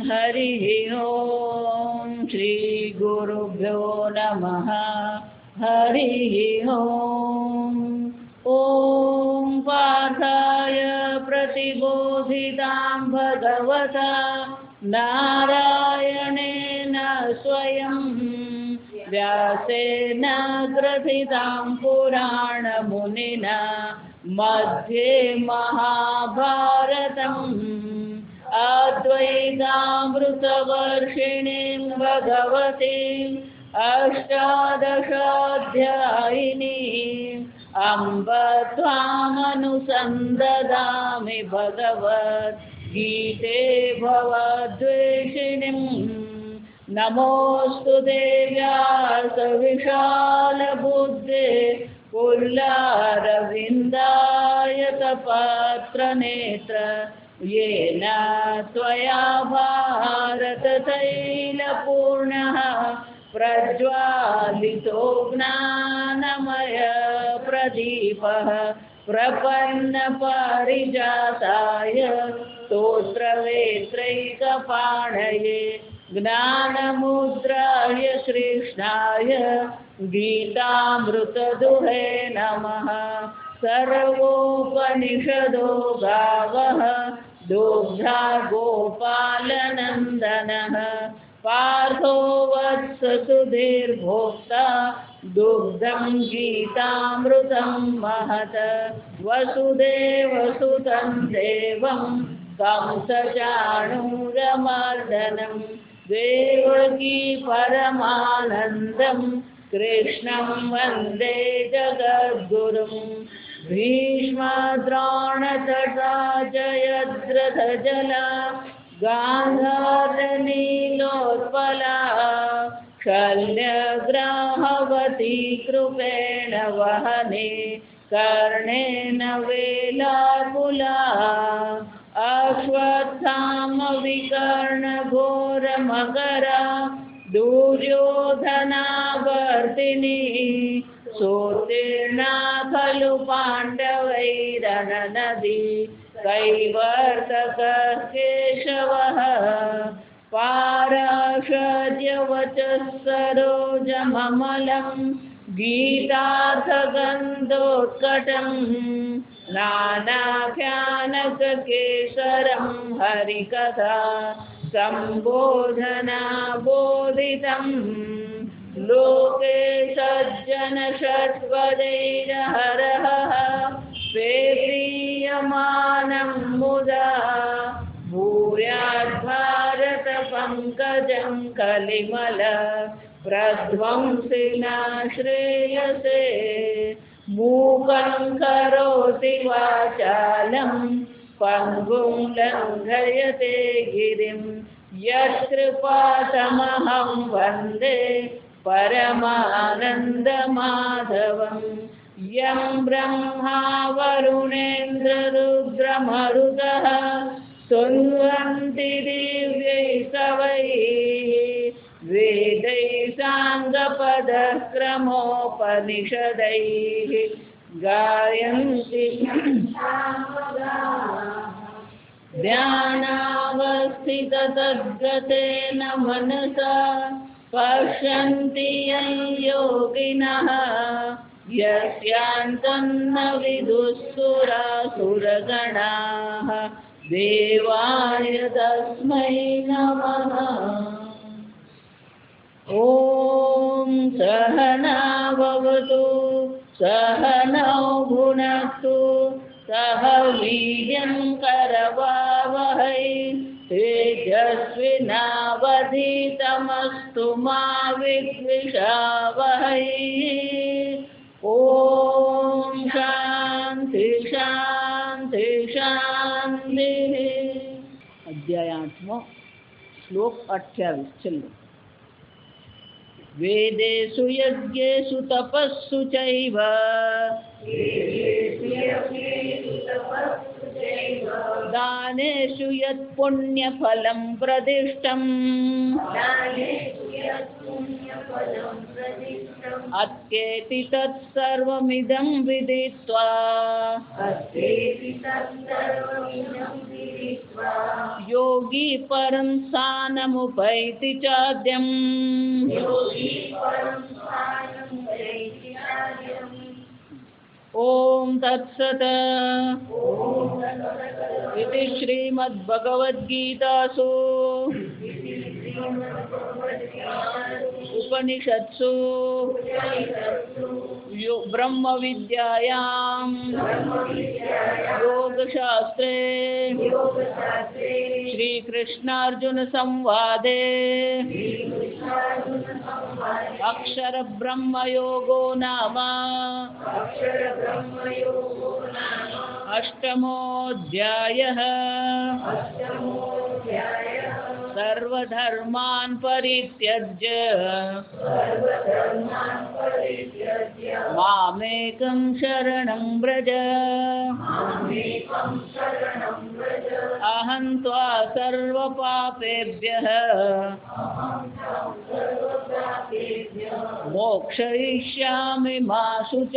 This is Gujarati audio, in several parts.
हरिः ओं श्री गुरुभ्यो नमः हरिः ओं ॐ पार्थाय प्रतिबोधितां भगवता नारायणेन स्वयं व्यासेन ग्रथितां पुराणमुनिना मध्ये महाभारतम् अद्वैतामृतवर्षिणीं भगवतीम् अष्टादशाध्यायिनीम् अम्ब त्वामनुसन्ददामि भगवद्गीते भवद्वेषिणीम् नमोऽस्तु देव्यास विशालबुद्धे पुल्लारविन्दायतपात्रनेत्र येन त्वया भारततैलपूर्णः प्रज्वालितो ज्ञानमय प्रदीपः प्रपन्नपारिजाताय स्तोत्रवेत्रैकपाणये ज्ञानमुद्राय कृष्णाय गीतामृतदुहे नमः। सर्वोपनिषदो गावः दुग्धा गोपालनन्दनः पार्थो वत्स सुधीर्भोक्ता दुग्धं गीतामृतं महत् वसुदेवसुतं देवं कंसचाणूरमर्दनं देवकी परमानन्दं कृष्णं वन्दे जगद्गुरुं भीष्मद्रोणतटा जयद्रथजला गान्धारनीलोत्पला शल्यग्राहवती कृपेण वहने कर्णेन वेलाकुला अश्वत्थामविकर्णघोरमकरा दुर्योधनावर्तिनी सोत्तीर्णा खलु पाण्डवैरणनदी कैवर्तकः केशवः पाराशर्यवचः सरोजममलं गीतार्थगन्धोत्कटं नानाख्यानककेसरं हरिकथा सम्बोधनाबोधितं लोके सज्जनषट्पदैरहरः प्रीयमानं मुदा भूयाद्भारतपङ्कजं कलिमल प्रध्वंसिना श्रेयसे मूकं करोति वाचालं पङ्गुं लङ्घयते गिरिं यत्कृपातमहं वन्दे परमानन्दमाधवम् यं ब्रह्मा वरुणेन्द्ररुद्रमरुतः स्तुवन्ति दिव्यैस्तवैः वेदैः साङ्गपदक्रमोपनिषदैः गायन्ति ध्यानावस्थिततद्गतेन मनसा पश्यन्ति यं योगिनः यस्यान्तं न विदुःसुरासुरगणाः देवाय तस्मै नमः। ॐ सहना भवतु सहनौ भुनक्तु सह वीर्यं करवावहै तेजस्विनावधीतमस्तु मा विद्विषावहै। ओम शांति शांति शांति। अध्याय 8 श्लोक 28 चलो। वेदेषु यज्ञेषु तपस्सु चैव દાનેષુ યત પુણ્યફલમ પ્રદિષ્ટમ અત્યેતિ તત્સર્વમિદં વિદિત્વા યોગી પરં સ્થાનમુપૈતિ ચાદ્યમ ઓમ તત્સત ઇતિ શ્રીમદ્ભગવદ્ગીતાસુ ઉપનિષત્સુ બ્રહ્મ વિદ્યાયામ યોગશાસ્ત્રે શ્રી કૃષ્ણાર્જુન સંવાદે અક્ષર બ્રહ્મ યોગો નામ અષ્ટમોऽધ્યાયः સર્વધર્માન પરિત્યજ્ય મામેકં શરણં વ્રજ અહં ત્વા સર્વપાપેભ્યઃ મોક્ષયિષ્યામિ મા શુચઃ.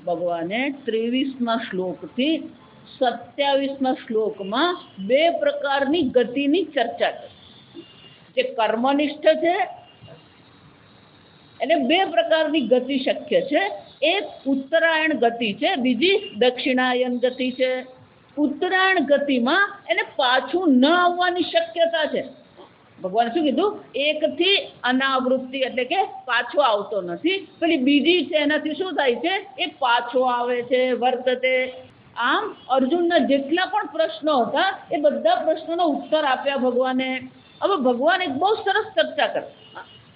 ભગવાને 23મા શ્લોકથી 27મા શ્લોકમાં બે પ્રકારની ગતિની ચર્ચા કરી. જે કર્મનિષ્ઠ છે એને બે પ્રકારની ગતિ શક્ય છે. એક ઉત્તરાયણ ગતિ છે, બીજી દક્ષિણાયન ગતિ છે. ઉત્તરાયણ ગતિમાં એને પાછું ન આવવાની શક્યતા છે. ભગવાને શું કીધું? એકથી અનાવૃત્તિ એટલે કે પાછો આવતો નથી. પેલી બીજી છે એનાથી શું થાય છે? એ પાછો આવે છે, વર્તતે. આમ અર્જુનના જેટલા પણ પ્રશ્નો હતા એ બધા પ્રશ્નોનો ઉત્તર આપ્યા ભગવાને. હવે ભગવાન એક બહુ સરસ ચર્ચા કરે.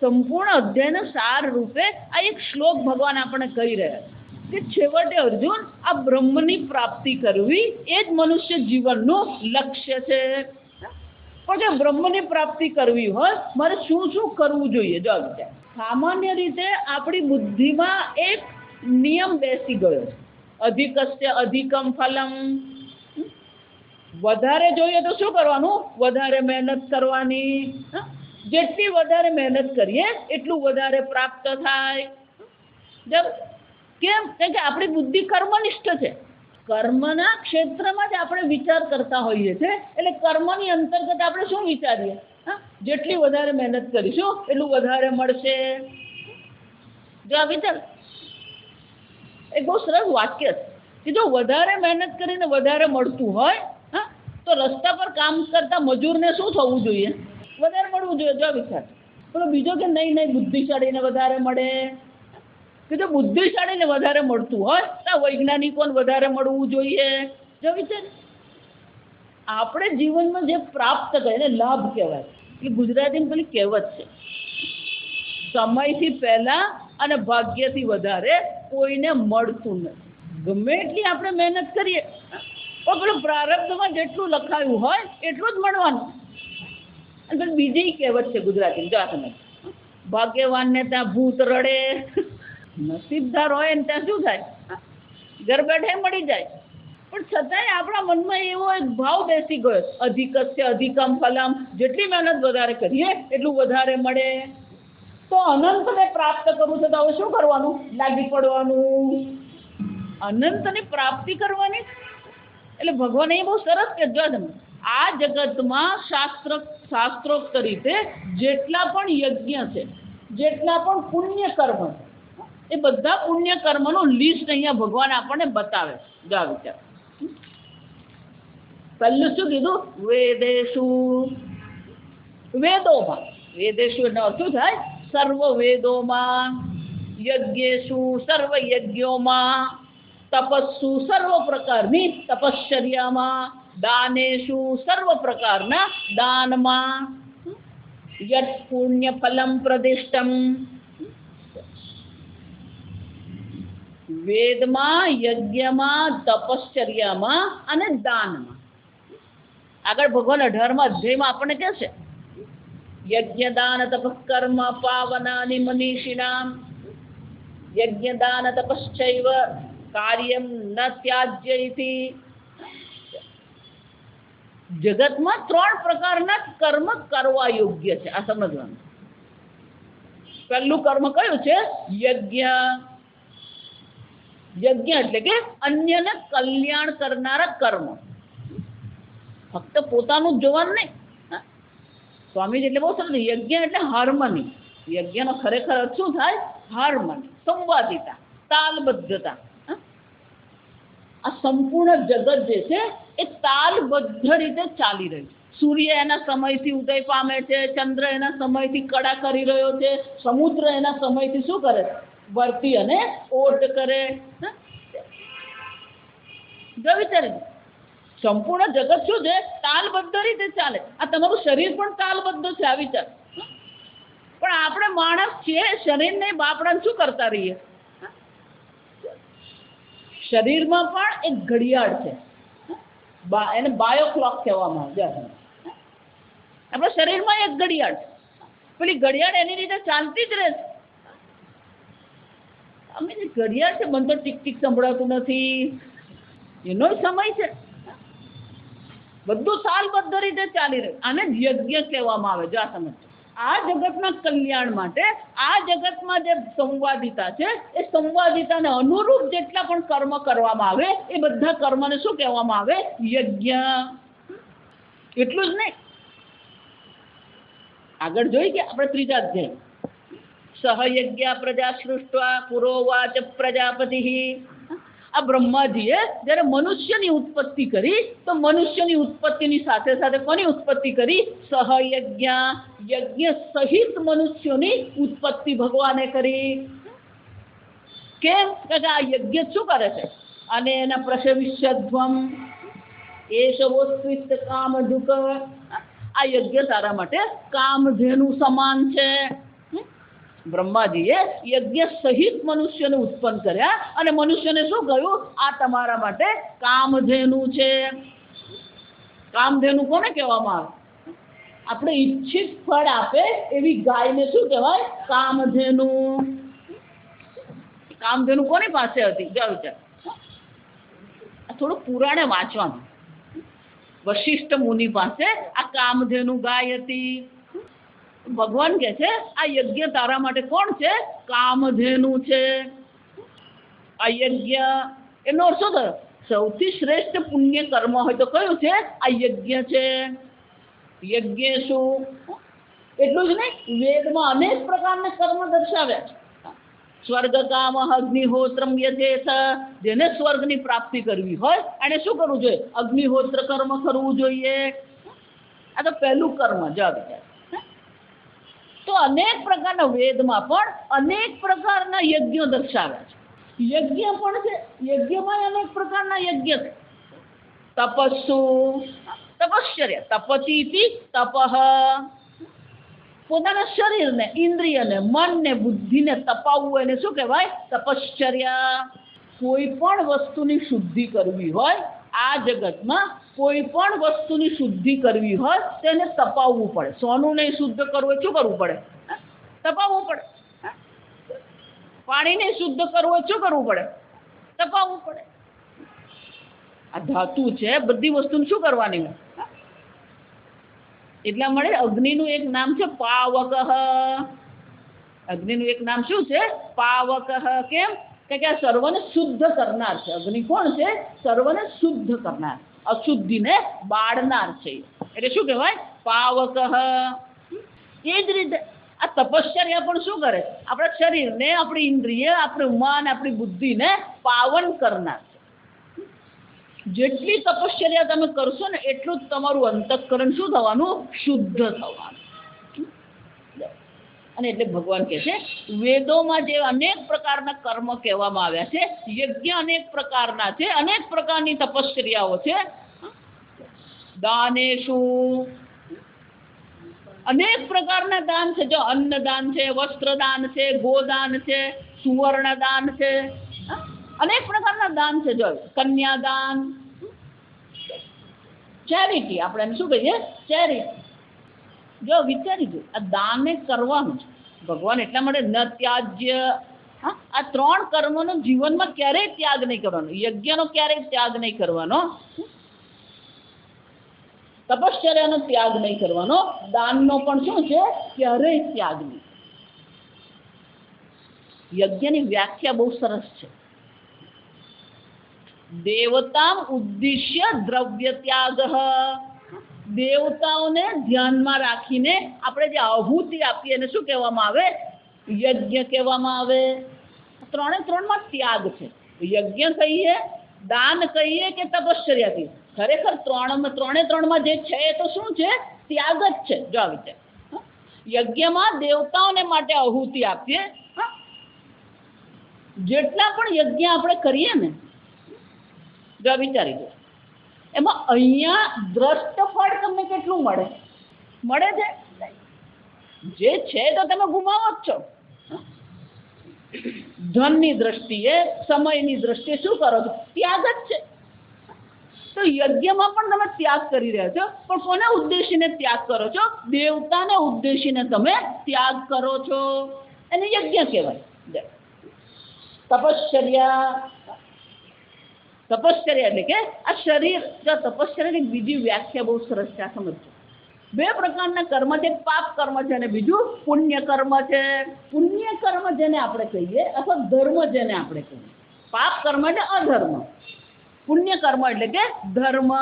સંપૂર્ણ અધ્યાયના સાર રૂપે આ એક શ્લોક ભગવાન આપણે કહી રહ્યા કે છેવટે અર્જુન, આ બ્રહ્મની પ્રાપ્તિ કરવી એ જ મનુષ્ય જીવનનું લક્ષ્ય છે. પણ જો બ્રહ્મની પ્રાપ્તિ કરવી હોય મારે શું શું કરવું જોઈએ? જો વિચાર, સામાન્ય રીતે આપણી બુદ્ધિમાં એક નિયમ બેસી ગયો છે, અધિકસ્ય અધિકમ ફલમ. વધારે જોઈએ તો શું કરવાનું? વધારે મહેનત કરવાની. જેટલી વધારે મહેનત કરીએ એટલું વધારે પ્રાપ્ત થાય. કેમ? કે આપણી બુદ્ધિ કર્મનિષ્ઠ છે. કર્મના ક્ષેત્રમાં જ આપણે વિચાર કરતા હોઈએ છીએ. એટલે કર્મની અંતર્ગત આપણે શું વિચારીએ? જેટલી વધારે મહેનત કરીશું એટલું વધારે મળશે. જો આ વિચાર, એક બહુ સરસ વાક્ય છે કે જો વધારે મહેનત કરીને વધારે મળતું હોય તો રસ્તા પર કામ કરતા મજૂરને શું થવું જોઈએ? વધારે મળવું જોઈએ. જો વિચાર. પેલો બીજો કે નહીં બુદ્ધિશાળીને વધારે મળે. કે જો બુદ્ધિશાળીને વધારે મળતું હોય તો વૈજ્ઞાનિકોને વધારે મળવું જોઈએ. જો વિચાર, આપણે જીવનમાં જે પ્રાપ્ત કરે એને લાભ કહેવાય. એ ગુજરાતીમાં પેલી કહેવત છે, સમયથી પહેલા અને ભાગ્યથી વધારે કોઈને મળતું નથી. ગમે એટલી આપણે મહેનત કરીએ પણ પેલું પ્રારબ્ધમાં જેટલું લખાયું હોય એટલું જ મળવાનું. અને બીજી કહેવત છે ગુજરાતી, જો તમે, ભાગ્યવાનને ત્યાં ભૂત રડે, નસીબદાર હોય ને ત્યાં શું થાય? ઘર બેઠે મળી જાય. પણ છતાંય આપણા મનમાં એવો એક ભાવ બેસી ગયો, અધિકસ્ય અધિકમ ફલમ. જેટલી મહેનત વધારે કરીએ એટલું વધારે મળે. તો અનંતને પ્રાપ્ત કરવું છે તો હવે શું કરવાનું? લાગી પડવાનું, અનંતની પ્રાપ્તિ કરવાની. એટલે ભગવાન એ બહુ સરસ કહેજો. તમે આ જગતમાં શાસ્ત્રોક્ત રીતે જેટલા પણ યજ્ઞ છે, જેટલા પણ પુણ્ય કર્મ છે, એ બધા પુણ્ય કર્મનું લિસ્ટ અહીંયા ભગવાન આપણને બતાવે. જો વિચાર, પહેલું શું કીધું? વેદેશુ, વેદોમાં. વેદેશુ એનો અર્થ શું થાય? સર્વ વેદોમાં, યજ્ઞેશુ સર્વ યજ્ઞોમાં, તપસ્સુ સર્વ પ્રકારની તપશ્ચર્યામાં, દાનેશુ સર્વ પ્રકારના દાનમાં, યત પુણ્ય ફલમ પ્રદિષ્ટમ. વેદમાં, યજ્ઞમાં, તપશ્ચર્યામાં અને દાનમાં. આગળ ભગવાન 18મા અધ્યાયમાં આપણને કહે છે, યજ્ઞ દાન તપસ્કર્મ પાવનાની મનીષિણામ, યજ્ઞ દાન તપશ્ચૈવ કાર્યમ ન ત્યાજ્ય ઇતિ. જગતમાં 3 પ્રકારના કર્મ કરવા યોગ્ય છે, આ સમજવાનું. પહેલું કર્મ કયું છે? યજ્ઞ. યજ્ઞ એટલે કે અન્યને કલ્યાણ કરનારા કર્મ. ફક્ત પોતાનું જ જોવાનું નહીં. સ્વામીજી એટલે બહુ સરસ. યજ્ઞ એટલે હાર્મની. યજ્ઞનો ખરેખર અર્થ શું થાય? હાર્મની, સંવાદિતા, તાલબદ્ધતા. આ સંપૂર્ણ જગત જે છે એ તાલબદ્ધ રીતે ચાલી રહ્યું છે. સૂર્ય એના સમયથી ઉદય પામે છે, ચંદ્ર એના સમયથી કડા કરી રહ્યો છે, સમુદ્ર એના સમયથી શું કરે છે? ભરતી અને ઓટ કરે. વિચારી સંપૂર્ણ જગત શું છે? તાલબદ્ધ રીતે ચાલે. આ તમારું શરીર પણ તાલબદ્ધ છે, આ વિચાર. પણ આપણે માણસ છીએ, શરીરને બાપડાને શું કરતા રહીએ? શરીરમાં પણ એક ઘડિયાળ છે, એને બાયોક્લોક કહેવામાં આવે. આપણા શરીરમાં એક ઘડિયાળ છે, પેલી ઘડિયાળ એની રીતે ચાલતી જ રહે છે. અમે જે ઘડિયાળ છે, મને તો ટીક ટીક સંભળાતું નથી, એનો સમય છે. બધું તાલબદ્ધ રીતે ચાલી રહ્યું. આને યજ્ઞ કહેવામાં આવે. જો આ સમજ, આ જગતના કલ્યાણ માટે આ જગતમાં જે સંવાદિતા છે, એ સંવાદિતાને અનુરૂપ જેટલા પણ કર્મ કરવામાં આવે એ બધા કર્મને શું કહેવામાં આવે? યજ્ઞ. એટલું જ નહીં, આગળ જોઈ કે આપણે ત્રીજા અધ્યાય સહયજ્ઞ પ્રજા સૃષ્ટવા પુરોવાચ પ્રજાપતિ. આ બ્રહ્માજીએ જ્યારે મનુષ્યની ઉત્પત્તિ કરી તો મનુષ્યની ઉત્પત્તિની સાથે સાથે કોની ઉત્પત્તિ કરી? સહયજ્ઞ. યજ્ઞ સહિત મનુષ્યોની ઉત્પત્તિ ભગવાને કરી. કેમ? કે આ યજ્ઞ શું કરે છે? અને એના પ્રસવિષ્યધ્વમ એશવોસ્વિત કામધુક. આ યજ્ઞ તારા માટે કામધેનુ સમાન છે. બ્રહ્માજીએ યજ્ઞ સહિત મનુષ્યને ઉત્પન્ન કર્યા અને મનુષ્યને શું કહ્યું? આ તમારા માટે કામધેનુ છે. કામધેનુ કોને કહેવામાં આવે? આપણે ઈચ્છિત ફળ આપે એવી ગાયને શું કહેવાય? કામધેનુ. કામધેનુ કોની પાસે હતી? જો વિચાર, થોડું પુરાણે વાંચવાનું. વશિષ્ઠ મુનિ પાસે આ કામધેનુ ગાય હતી. ભગવાન કહે છે આ યજ્ઞ તારા માટે કોણ છે? કામધેનુ છે. આ યજ્ઞ એનો અર્થ શું થયો? સૌથી શ્રેષ્ઠ પુણ્ય કર્મ હોય તો કયું છે? આ યજ્ઞ છે. યજ્ઞ શું? એટલું જ નહીં, વેદમાં અનેક પ્રકારના કર્મ દર્શાવ્યા છે. સ્વર્ગ કામ અગ્નિહોત્રમ યજેત. જેને સ્વર્ગની પ્રાપ્તિ કરવી હોય એને શું કરવું જોઈએ? અગ્નિહોત્ર કર્મ કરવું જોઈએ. આ તો પહેલું કર્મ. જ વિચાર તો અનેક પ્રકારના વેદમાં પણ અનેક પ્રકારના યજ્ઞો દર્શાવ્યા છે. યજ્ઞ પણ છે, યજ્ઞમાં અનેક પ્રકારના યજ્ઞ છે. તપસ્સુ, તપશ્ચર્યા. તપતીતિ તપઃ. પોતાના શરીરને, ઇન્દ્રિયને, મનને, બુદ્ધિને તપાવવું એને શું કહેવાય? તપશ્ચર્યા. કોઈ પણ વસ્તુની શુદ્ધિ કરવી હોય આ જગતમાં, કોઈ પણ વસ્તુની શુદ્ધિ કરવી હોય તેને તપાવવું પડે. સોનું નહીં શુદ્ધ કરવું હોય શું કરવું પડે? તપાવવું પડે. પાણીને શુદ્ધ કરવું હોય શું કરવું પડે? તપાવવું પડે. આ ધાતુ છે, બધી વસ્તુને શું કરવાની હોય? એટલા મળે અગ્નિનું એક નામ છે પાવક. અગ્નિનું એક નામ શું છે? પાવક. કેમ? કે આ સર્વને શુદ્ધ કરનાર છે. અગ્નિ કોણ છે? સર્વને શુદ્ધ કરનાર, અશુદ્ધિને બાળનાર છે. એટલે શું કહેવાય? પાવક. એ જ રીતે આ તપશ્ચર્યા પણ શું કરે? આપણા શરીરને, આપણી ઇન્દ્રિય, આપણું મન, આપણી બુદ્ધિને પાવન કરનાર છે. જેટલી તપશ્ચર્યા તમે કરશો ને એટલું જ તમારું અંતઃકરણ શું થવાનું? શુદ્ધ થવાનું. અને એટલે ભગવાન કહે છે વેદોમાં જે અનેક પ્રકારના કર્મ કહેવામાં આવ્યા છે, યજ્ઞ અનેક પ્રકારના છે, અનેક પ્રકારની તપશ્ચર્યાઓ છે. દાનેશુ, અનેક પ્રકારના દાન છે. જો અન્નદાન છે, વસ્ત્રદાન છે, ગોદાન છે, સુવર્ણદાન છે, અનેક પ્રકારના દાન છે. જો કન્યાદાન, ચેરિટી, આપણે એને શું કહીએ? ચેરિટી. જો વિચારી જો આ દાન કરવાનું છે. ભગવાન એટલા માટે ન ત્યાજ્ય, હા, આ 3 કર્મનો જીવનમાં ક્યારેય ત્યાગ નહીં કરવાનો. યજ્ઞનો ક્યારેય ત્યાગ નહીં કરવાનો, તપશ્ચર્યાનો ત્યાગ નહીં કરવાનો, દાનનો પણ શું છે, ક્યારેય ત્યાગ નહીં. યજ્ઞની વ્યાખ્યા બહુ સરસ છે. દેવતામ ઉદ્દેશ્ય દ્રવ્ય ત્યાગ. દેવતાઓને ધ્યાનમાં રાખીને આપણે જે આહુતિ આપીએ એને શું કહેવામાં આવે, યજ્ઞ કહેવામાં આવે. 3 ત્યાગ છે. યજ્ઞ કહીએ, દાન કહીએ કે તપશ્ચર્યા કહીએ, ખરેખર 3 જે છે એ તો શું છે, ત્યાગ જ છે. જો આવી રીતે યજ્ઞમાં દેવતાઓને માટે આહુતિ આપીએ. જેટલા પણ યજ્ઞ આપણે કરીએ ને, જો વિચારી દો, એમાં અહીંયા દ્રષ્ટ ફળ તમને કેટલું મળે છે? જે છે તો તમે ગુમાવો જ છો. ધનની દ્રષ્ટિએ, સમયની દ્રષ્ટિએ શું કરો છો? ત્યાગ જ છે. તો યજ્ઞમાં પણ તમે ત્યાગ કરી રહ્યા છો, પણ કોને ઉદ્દેશીને ત્યાગ કરો છો? દેવતાને ઉદ્દેશીને તમે ત્યાગ કરો છો, એને યજ્ઞ કહેવાય. તપશ્ચર્યા એટલે કે આ શરીર. તપશ્ચર્યાની બીજી વ્યાખ્યા બહુ સરસ છે, આ સમજો. 2 પ્રકારના કર્મ છે, પાપ કર્મ છે અને બીજું પુણ્ય કર્મ છે. પુણ્ય કર્મ જેને આપણે કહીએ અથવા ધર્મ જેને આપણે કહીએ. પાપ કર્મ એટલે અધર્મ, પુણ્ય કર્મ એટલે કે ધર્મ.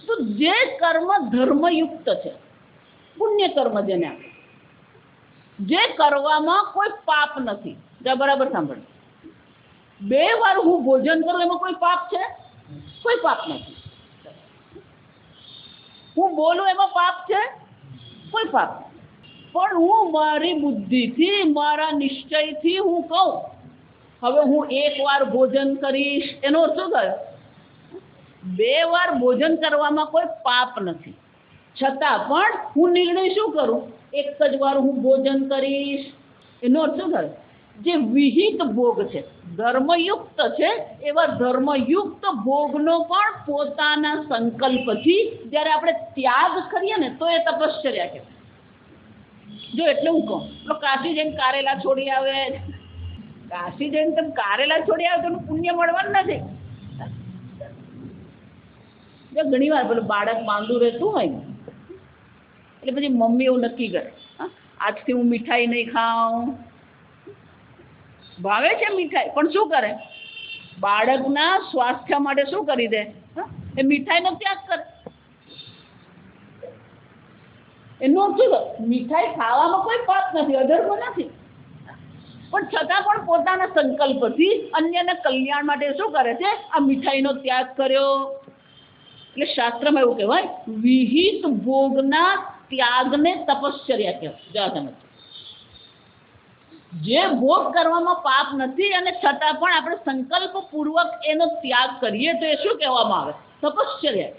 તો જે કર્મ ધર્મયુક્ત છે, પુણ્ય કર્મ જેને આપણે, જે કરવામાં કોઈ પાપ નથી. બરાબર સાંભળો, 2 વાર હું ભોજન કરું એમાં કોઈ પાપ છે? કોઈ પાપ નથી. હું બોલું એમાં પાપ છે? કોઈ પાપ નથી. પણ હું મારી બુદ્ધિથી, મારા નિશ્ચયથી હું કહું હવે હું 1 વાર ભોજન કરીશ, એનો અર્થ શું થયો? 2 વાર ભોજન કરવામાં કોઈ પાપ નથી, છતાં પણ હું નિર્ણય શું કરું? 1 જ વાર હું ભોજન કરીશ. એનો અર્થ શું થયો? જે વિહિત ભોગ છે, ધર્મયુક્ત છે, એવા ધર્મયુક્ત ભોગનો પણ પોતાના સંકલ્પથી જ્યારે આપણે ત્યાગ કરીએ ને, તો એ તપશ્ચર્યા કહેવાય. જો એટલે હું કહું, કાશી જઈને કારેલા છોડી આવે, કાશી જઈને તમે કારેલા છોડી આવે તો એનું પુણ્ય મળવાનું નથી. જો ઘણી વાર પેલું બાળક માંદું રહેતું હોય ને, એટલે પછી મમ્મી એવું નક્કી કરે, આજથી હું મીઠાઈ નહીં ખાઉં. ભાવે છે મીઠાઈ, પણ શું કરે? બાળકના સ્વાસ્થ્ય માટે શું કરી દે? એ મીઠાઈનો ત્યાગ કરે. એનું અર્થ શું? મીઠાઈ ખાવામાં કોઈ પાપ નથી, અધર્મ નથી, પણ છતાં પણ પોતાના સંકલ્પથી અન્યના કલ્યાણ માટે શું કરે છે? આ મીઠાઈનો ત્યાગ કર્યો. એટલે શાસ્ત્રમાં એવું કહેવાય, વિહિત ભોગના ત્યાગને તપશ્ચર્યા કહેવાય. જે ભોગ કરવામાં પાપ નથી અને છતાં પણ આપણે સંકલ્પ પૂર્વક એનો ત્યાગ કરીએ તો એ શું કહેવામાં આવે? તપશ્ચર્યા.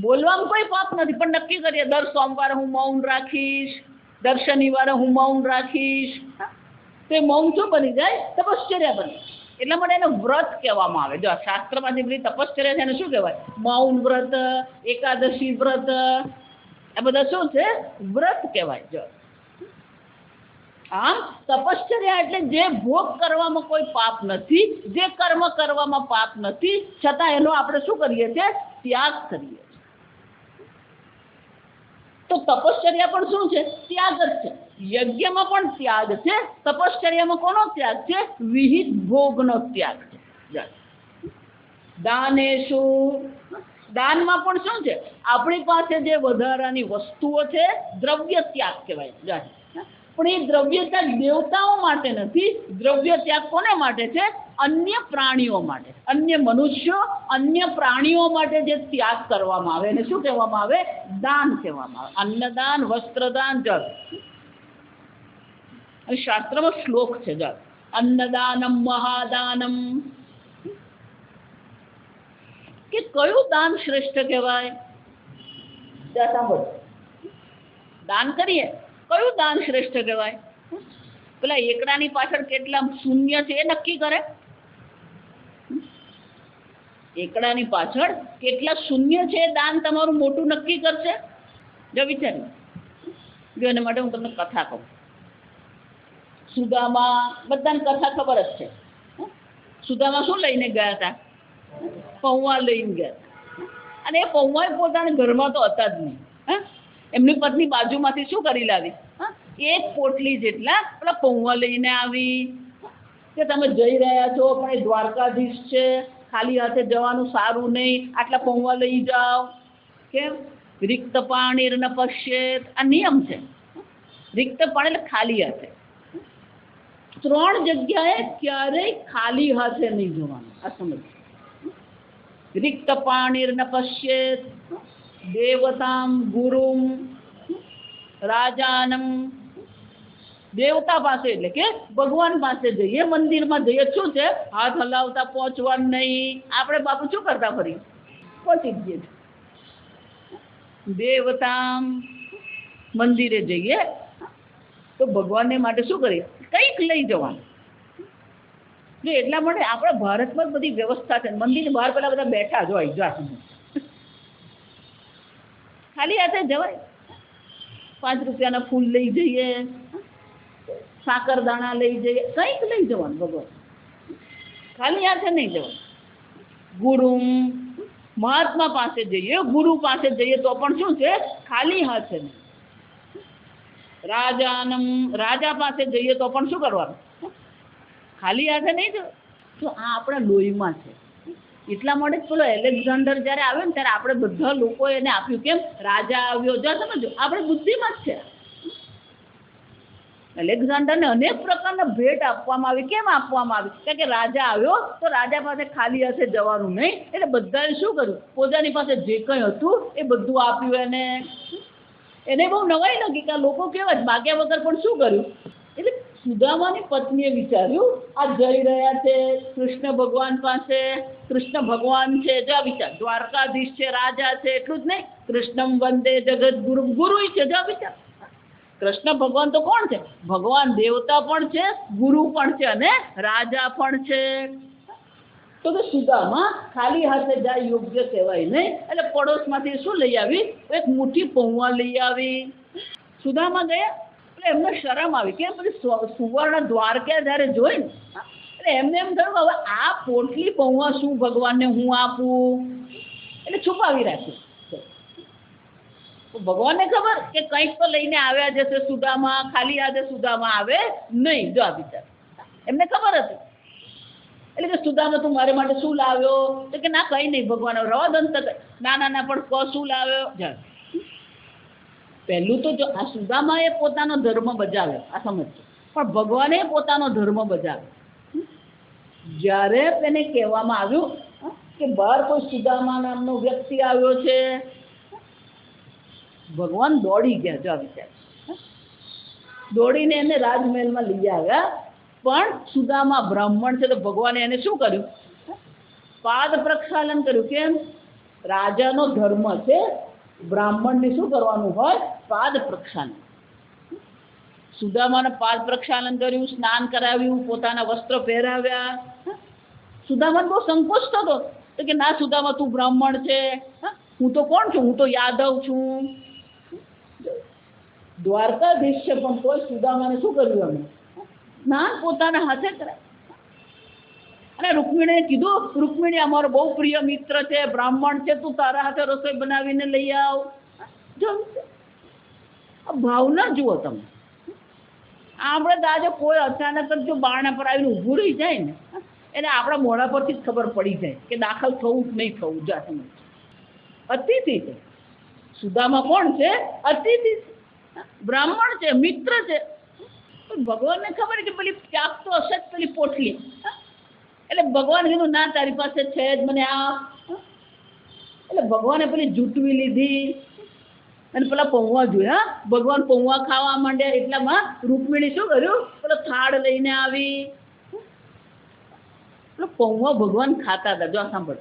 બોલવામાં કોઈ પાપ નથી, પણ નક્કી કરીએ દર સોમવારે હું મૌન રાખીશ, દર શનિવારે હું મૌન રાખીશ, તો એ મૌન શું બની જાય? તપશ્ચર્યા બની. એટલા માટે એને વ્રત કહેવામાં આવે. જો શાસ્ત્રમાં જે બધી તપશ્ચર્યા છે એને શું કહેવાય? મૌન વ્રત, એકાદશી વ્રત, આ બધા શું છે? વ્રત કહેવાય. જો આમ તપશ્ચર્યા એટલે જે ભોગ કરવામાં કોઈ પાપ નથી, જે કર્મ કરવામાં પાપ નથી, છતાં એનો આપણે શું કરીએ છીએ? ત્યાગ કરીએ. તો તપશ્ચર્યા પણ શું છે? ત્યાગ જ છે. યજ્ઞમાં પણ ત્યાગ છે, તપશ્ચર્યામાં કોનો ત્યાગ છે? વિહિત ભોગનો ત્યાગ છે. દાનેશુ, દાનમાં પણ શું છે? આપણી પાસે જે વધારાની વસ્તુઓ છે, દ્રવ્ય ત્યાગ કહેવાય. પણ એ દ્રવ્ય ત્યાગ દેવતાઓ માટે નથી. દ્રવ્ય ત્યાગ કોને માટે છે? અન્ય પ્રાણીઓ માટે, અન્ય મનુષ્યો, અન્ય પ્રાણીઓ માટે જે ત્યાગ કરવામાં આવે એને શું કહેવામાં આવે? દાન કહેવામાં આવે. અન્નદાન, વસ્ત્રદાન, જળ. અને શાસ્ત્રમાં શ્લોક છે, જળ અન્નદાનમ મહાદાનમ, કે કયું દાન શ્રેષ્ઠ કહેવાય? સાંભળો, દાન કરીએ, કયું દાન શ્રેષ્ઠ કહેવાય? પેલા એકડાની પાછળ કેટલા શૂન્ય છે એ નક્કી કરે. એકડાની પાછળ કેટલા શૂન્ય છે એ દાન તમારું મોટું નક્કી કરશે. જો વિચાર્યું, જો એના માટે હું તમને કથા કહું. સુદામા, બધાને કથા ખબર જ છે. સુદામા શું લઈને ગયા હતા? પૌવા લઈને ગયા હતા. અને એ પૌવા પોતાના ઘરમાં તો હતા જ નહીં. હા, એમની પત્ની બાજુમાંથી શું કરી લાવી? હા, એક પોટલી જેટલા પેલા પૌવા લઈને આવી કે તમે જઈ રહ્યા છો પણ એ દ્વારકાધીશ છે, ખાલી હાથે જવાનું સારું નહીં, આટલા પૌવા લઈ જાઓ. કેમ? રિક્ત પાણીર ન પશ્યેત, આ નિયમ છે. રિક્ત પાણી એટલે ખાલી હાથે. 3 જગ્યાએ ક્યારેય ખાલી હાથે નહીં જવાનું. આ સમજ. રિક્ત પાણીર ન પશ્યેત, દેવતામ ગુરુમ રાજાનમ. દેવતા પાસે એટલે કે ભગવાન પાસે જઈએ, મંદિરમાં જઈએ, શું છે? હાથ હલાવતા પહોંચવાનું નહીં. આપણે બાપુ શું કરતા ફરી પહોંચી જ જઈએ. દેવતામ, મંદિરે જઈએ તો ભગવાનને માટે શું કરીએ? કંઈક લઈ જવાનું. એટલા માટે આપણા ભારતમાં બધી વ્યવસ્થા છે. મંદિરની બહાર પેલા બધા બેઠા જ હોય. જા ખાલી હાથે જવાય. 5 રૂપિયાના ફૂલ લઈ જઈએ, સાકરદાણા લઈ જઈએ, કંઈક લઈ જવાનું. ભગવાન ખાલી હાથે નહીં જવાનું. ગુરુ, મહાત્મા પાસે જઈએ, ગુરુ પાસે જઈએ તો પણ શું છે? ખાલી હાથે નહીં. રાજાનમ, રાજા પાસે જઈએ તો પણ શું કરવાનું? ખાલી હાથે નહીં જવાનું. તો આ આપણા લોહીમાં છે. એટલા માટે પેલો એલેક્ઝાન્ડર જ્યારે આવ્યો ને ત્યારે આપણે બધા લોકો એને આપ્યું. કેમ? રાજા આવ્યો. જો સમજો, આપણે બુદ્ધિમાં જ છે. એલેક્ઝાન્ડરને અનેક પ્રકારના ભેટ આપવામાં આવી. કેમ આપવામાં આવી? કારણ કે રાજા આવ્યો તો રાજા પાસે ખાલી હાથે જવાનું નહીં. એટલે બધાએ શું કર્યું? પોતાની પાસે જે કંઈ હતું એ બધું આપ્યું. એને બહુ નવાઈ લાગી કે આ લોકો કેવા જ માગ્યા વગર પણ શું કર્યું. એટલે સુદામાની પત્નીએ વિચાર્યું, આ જઈ રહ્યા છે કૃષ્ણ ભગવાન પાસે. કૃષ્ણ ભગવાન છે, જા વિચાર, દ્વારકાધીશ છે, રાજા છે, એટલું જ નહીં, કૃષ્ણમ વંદે જગત ગુરુ, ગુરુ છે. જા વિચાર, કૃષ્ણ ભગવાન તો કોણ છે? ભગવાન દેવતા પણ છે, ગુરુ પણ છે અને રાજા પણ છે. તો કે સુદામા ખાલી હાથે જાય યોગ્ય કહેવાય નહીં. એટલે પડોશમાંથી શું લઈ આવી? એક મુઠ્ઠી પૌવા લઈ આવી. સુદામા ગયા એટલે એમને શરમ આવી. કેમ? પછી સુવર્ણ દ્વારકા જ્યારે જોઈ ને એટલે એમને એમ થયું હવે આ પોટલી પૌવા શું ભગવાનને હું આપું? એટલે છુપાવી રાખ્યું. ભગવાનને ખબર કે કંઈક તો લઈને આવ્યા જશે સુદામા, ખાલી હાથે સુદામા આવે નહીં. જો આ વિચાર, એમને ખબર હતી. એટલે કે સુદામા તું મારે માટે શું લાવ્યો? તો કે ના કંઈ નહીં ભગવાન, રવા દંત. ના ના ના, પણ શું લાવ્યો? જા પહેલું તો જો આ સુદામાએ પોતાનો ધર્મ બજાવ્યો, આ સમજજો. પણ ભગવાને પોતાનો ધર્મ બજાવ્યો. જ્યારે તેને કહેવામાં આવ્યું કે બહાર કોઈ સુદામા નામનો વ્યક્તિ આવ્યો છે, ભગવાન દોડી ગયા. જો વિચાર, દોડીને એને રાજમહેલમાં લઈ આવ્યા. પણ સુદામા બ્રાહ્મણ છે તો ભગવાને એને શું કર્યું? પાદ પ્રક્ષાલન કર્યું. કેમ? રાજાનો ધર્મ છે બ્રાહ્મણને શું કરવાનું હોય? પાદ પ્રક્ષાલન. સુદામાને પાદ પ્રક્ષાલન કર્યું, સ્નાન કરાવ્યું, પોતાના વસ્ત્ર પહેરાવ્યા. સુદામાને બહુ સંકોચ થતો તો કે ના સુદામા તું બ્રાહ્મણ છે, હું તો કોણ છું? હું તો યાદવ છું. દ્વારકાધીશ છે પણ તોય સુદામાને શું કર્યું? અમે સ્નાન પોતાના હાથે કરાય. અને રૂકમિણીએ કીધું, રૂકમિણી અમારો બહુ પ્રિય મિત્ર છે, બ્રાહ્મણ છે, તું તારા હાથે રસોઈ બનાવીને લઈ આવ. જો ભાવના જુઓ તમે. આપણે તો આજે કોઈ અચાનક જ જો બારણા પર આવીને ઊભું રહી જાય ને એટલે આપણા મોઢા પરથી જ ખબર પડી જાય કે દાખલ થવું કે નહીં થવું. જા સમજ, અતિથિ છે. સુદામા કોણ છે? અતિથિ છે, બ્રાહ્મણ છે, મિત્ર છે. ભગવાનને ખબર કે પેલી ક્યાંક તો હશે જ પેલી પોટલી. એટલે ભગવાન કીધું ના તારી પાસે છે જ, મને આ. એટલે ભગવાને પેલી જૂટવી લીધી અને પેલા પૌવા જોયા. ભગવાન પૌવા ખાવા માંડ્યા. એટલામાં રૂકમિણી શું કર્યું? પેલો થાળ લઈને આવી. પેલો પૌવા ભગવાન ખાતા હતા. જો સાંભળ,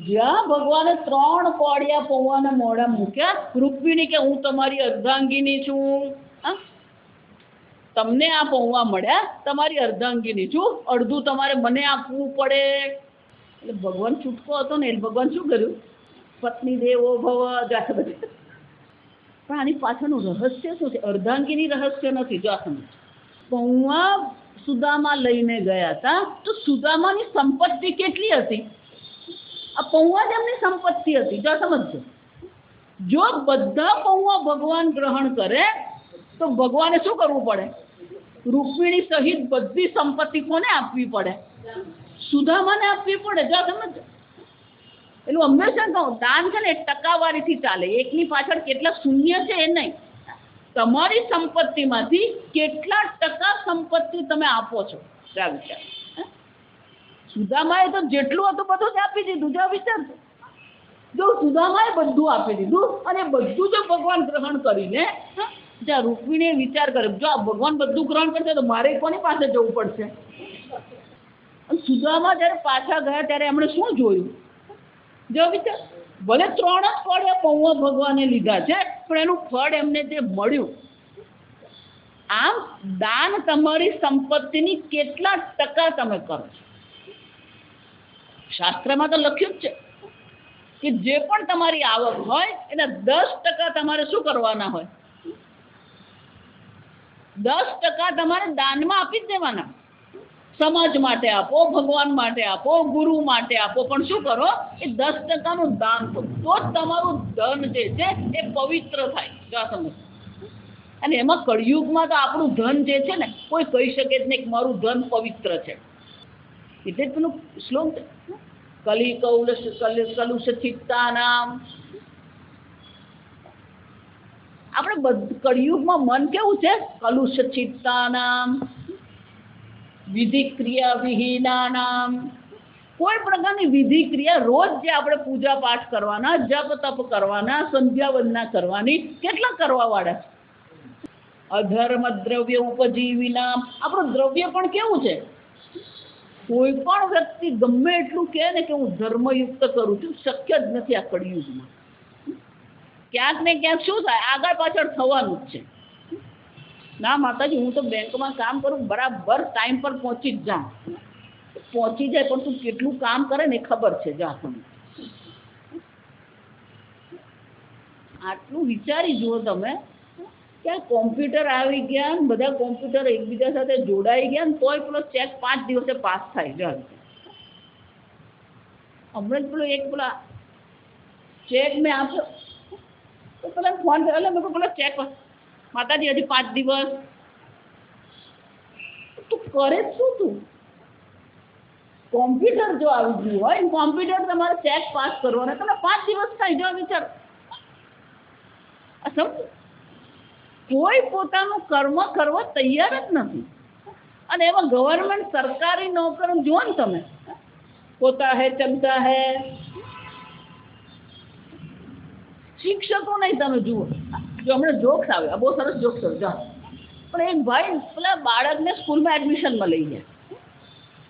જ્યાં ભગવાને 3 કોડિયા પૌવાના મોઢા મૂક્યા, રૂકમિણી કે હું તમારી અર્ધાંગીની છું, તમને આ પૌવા મળ્યા, તમારી અર્ધાંગીની છું, અડધું તમારે મને આપવું પડે. એટલે ભગવાન છૂટકો હતો ને એટલે ભગવાન શું કર્યું? પત્ની દેવો ભવ. પણ આની પાછળનું રહસ્ય શું છે? અર્ધાંગીની રહસ્ય નથી. જો આ સમજ, પૌવા સુદામા લઈને ગયા હતા, તો સુદામાની સંપત્તિ કેટલી હતી? આ પૌવા જ એમની સંપત્તિ હતી. જો સમજજો, જો બધા પૌવા ભગવાન ગ્રહણ કરે તો ભગવાને શું કરવું પડે? રૂક્મિણી સહિત બધી સંપત્તિ કોને આપવી પડે? સુદામાને આપવી પડે. જો સમજજો, એટલું હંમેશા કહું, દાન છે ને એ ટકાવારીથી ચાલે. એકની પાછળ કેટલા શૂન્ય છે એ નહીં, તમારી સંપત્તિમાંથી કેટલા ટકા સંપત્તિ તમે આપો છો. આ વિચાર. સુદામાએ તો જેટલું હતું બધું જ આપી દીધું. જો વિચાર, જો સુદામાએ બધું આપી દીધું અને બધું જો ભગવાન ગ્રહણ કરીને, જ્યાં રૂક્મિણીએ વિચાર કર્યો, જો ભગવાન બધું ગ્રહણ કરશે તો મારે કોની પાસે જવું પડશે? અને સુદામા જયારે પાછા ગયા ત્યારે એમણે શું જોયું? જો વિચાર, ભલે 3 જ ફળ એ પૌવા ભગવાને લીધા છે, પણ એનું ફળ એમને જે મળ્યું. આમ દાન તમારી સંપત્તિની કેટલા ટકા તમે કરો છો? શાસ્ત્રમાં તો લખ્યું જ છે કે જે પણ તમારી આવક હોય એના 10% તમારે શું કરવાના હોય? 10% તમારે દાનમાં આપી જ દેવાના. સમાજ માટે આપો, ભગવાન માટે આપો, ગુરુ માટે આપો, પણ શું કરો? એ 10%નું દાન કરો, તો જ તમારું ધન જે છે એ પવિત્ર થાય. જો સમજ. અને એમાં કળિયુગમાં તો આપણું ધન જે છે ને, કોઈ કહી શકે જ નહીં કે મારું ધન પવિત્ર છે. એટલે જ પેલું શ્લોક છે, કલુષ ચિત્તાનામ. આપણે કળિયુગમાં મન કેવું છે? કલુષ ચિત્તાનામ, વિધિ ક્રિયા વિહીનાનામ. કોઈ પ્રકારની વિધિ ક્રિયા, રોજ જે આપણે પૂજા પાઠ કરવાના, જપ તપ કરવાના, સંધ્યા વંદના કરવાની, કેટલા કરવા વાળા છે? અધર્મ દ્રવ્ય ઉપજીવિનામ. આપણું દ્રવ્ય પણ કેવું છે? કોઈ પણ વ્યક્તિ ગમે એટલું કહે ને કે હું ધર્મયુક્ત કરું છું, શક્ય જ નથી આ કળિયુગમાં. ક્યાંક ને ક્યાંક શું થાય? આગળ પાછળ થવાનું જ છે. ના માતાજી, હું તો બેંકમાં કામ કરું, બરાબર ટાઈમ પર પહોંચી જ જાઉં. પહોંચી જાય, પણ તું કેટલું કામ કરે ને એ ખબર છે. જા તમે આટલું વિચારી જુઓ તમે કે કોમ્પ્યુટર આવી ગયા, બધા કોમ્પ્યુટર એકબીજા સાથે જોડાઈ ગયા, ને તોય પેલો ચેક 5 દિવસે પાસ થાય. જો હમણાં જ પેલો એક પેલા ચેક મેં આપ્યો તો પેલા ફોન કર્યો, એટલે મેં પેલો ચેક, માતાજી હજી 5 દિવસ. તું કરે શું? તું કોમ્પ્યુટર જો આવી ગયું હોય, કોમ્પ્યુટર તમારે ચેક પાસ કરવાના, તમે 5 દિવસ થાય. જો વિચાર, સમજ. કોઈ પોતાનું કર્મ કરવા તૈયાર જ નથી. અને એમાં ગવર્મેન્ટ સરકારી નોકર જુઓ ને તમે, હોતા હે ચલતા હે. શિક્ષકો નહીં, તમે જુઓ. જો હમણાં જોક્સ આવ્યા, બહુ સરસ જોક્સ આવ્યો. પણ એક ભાઈ પેલા બાળકને સ્કૂલમાં એડમિશનમાં લઈ ગયા.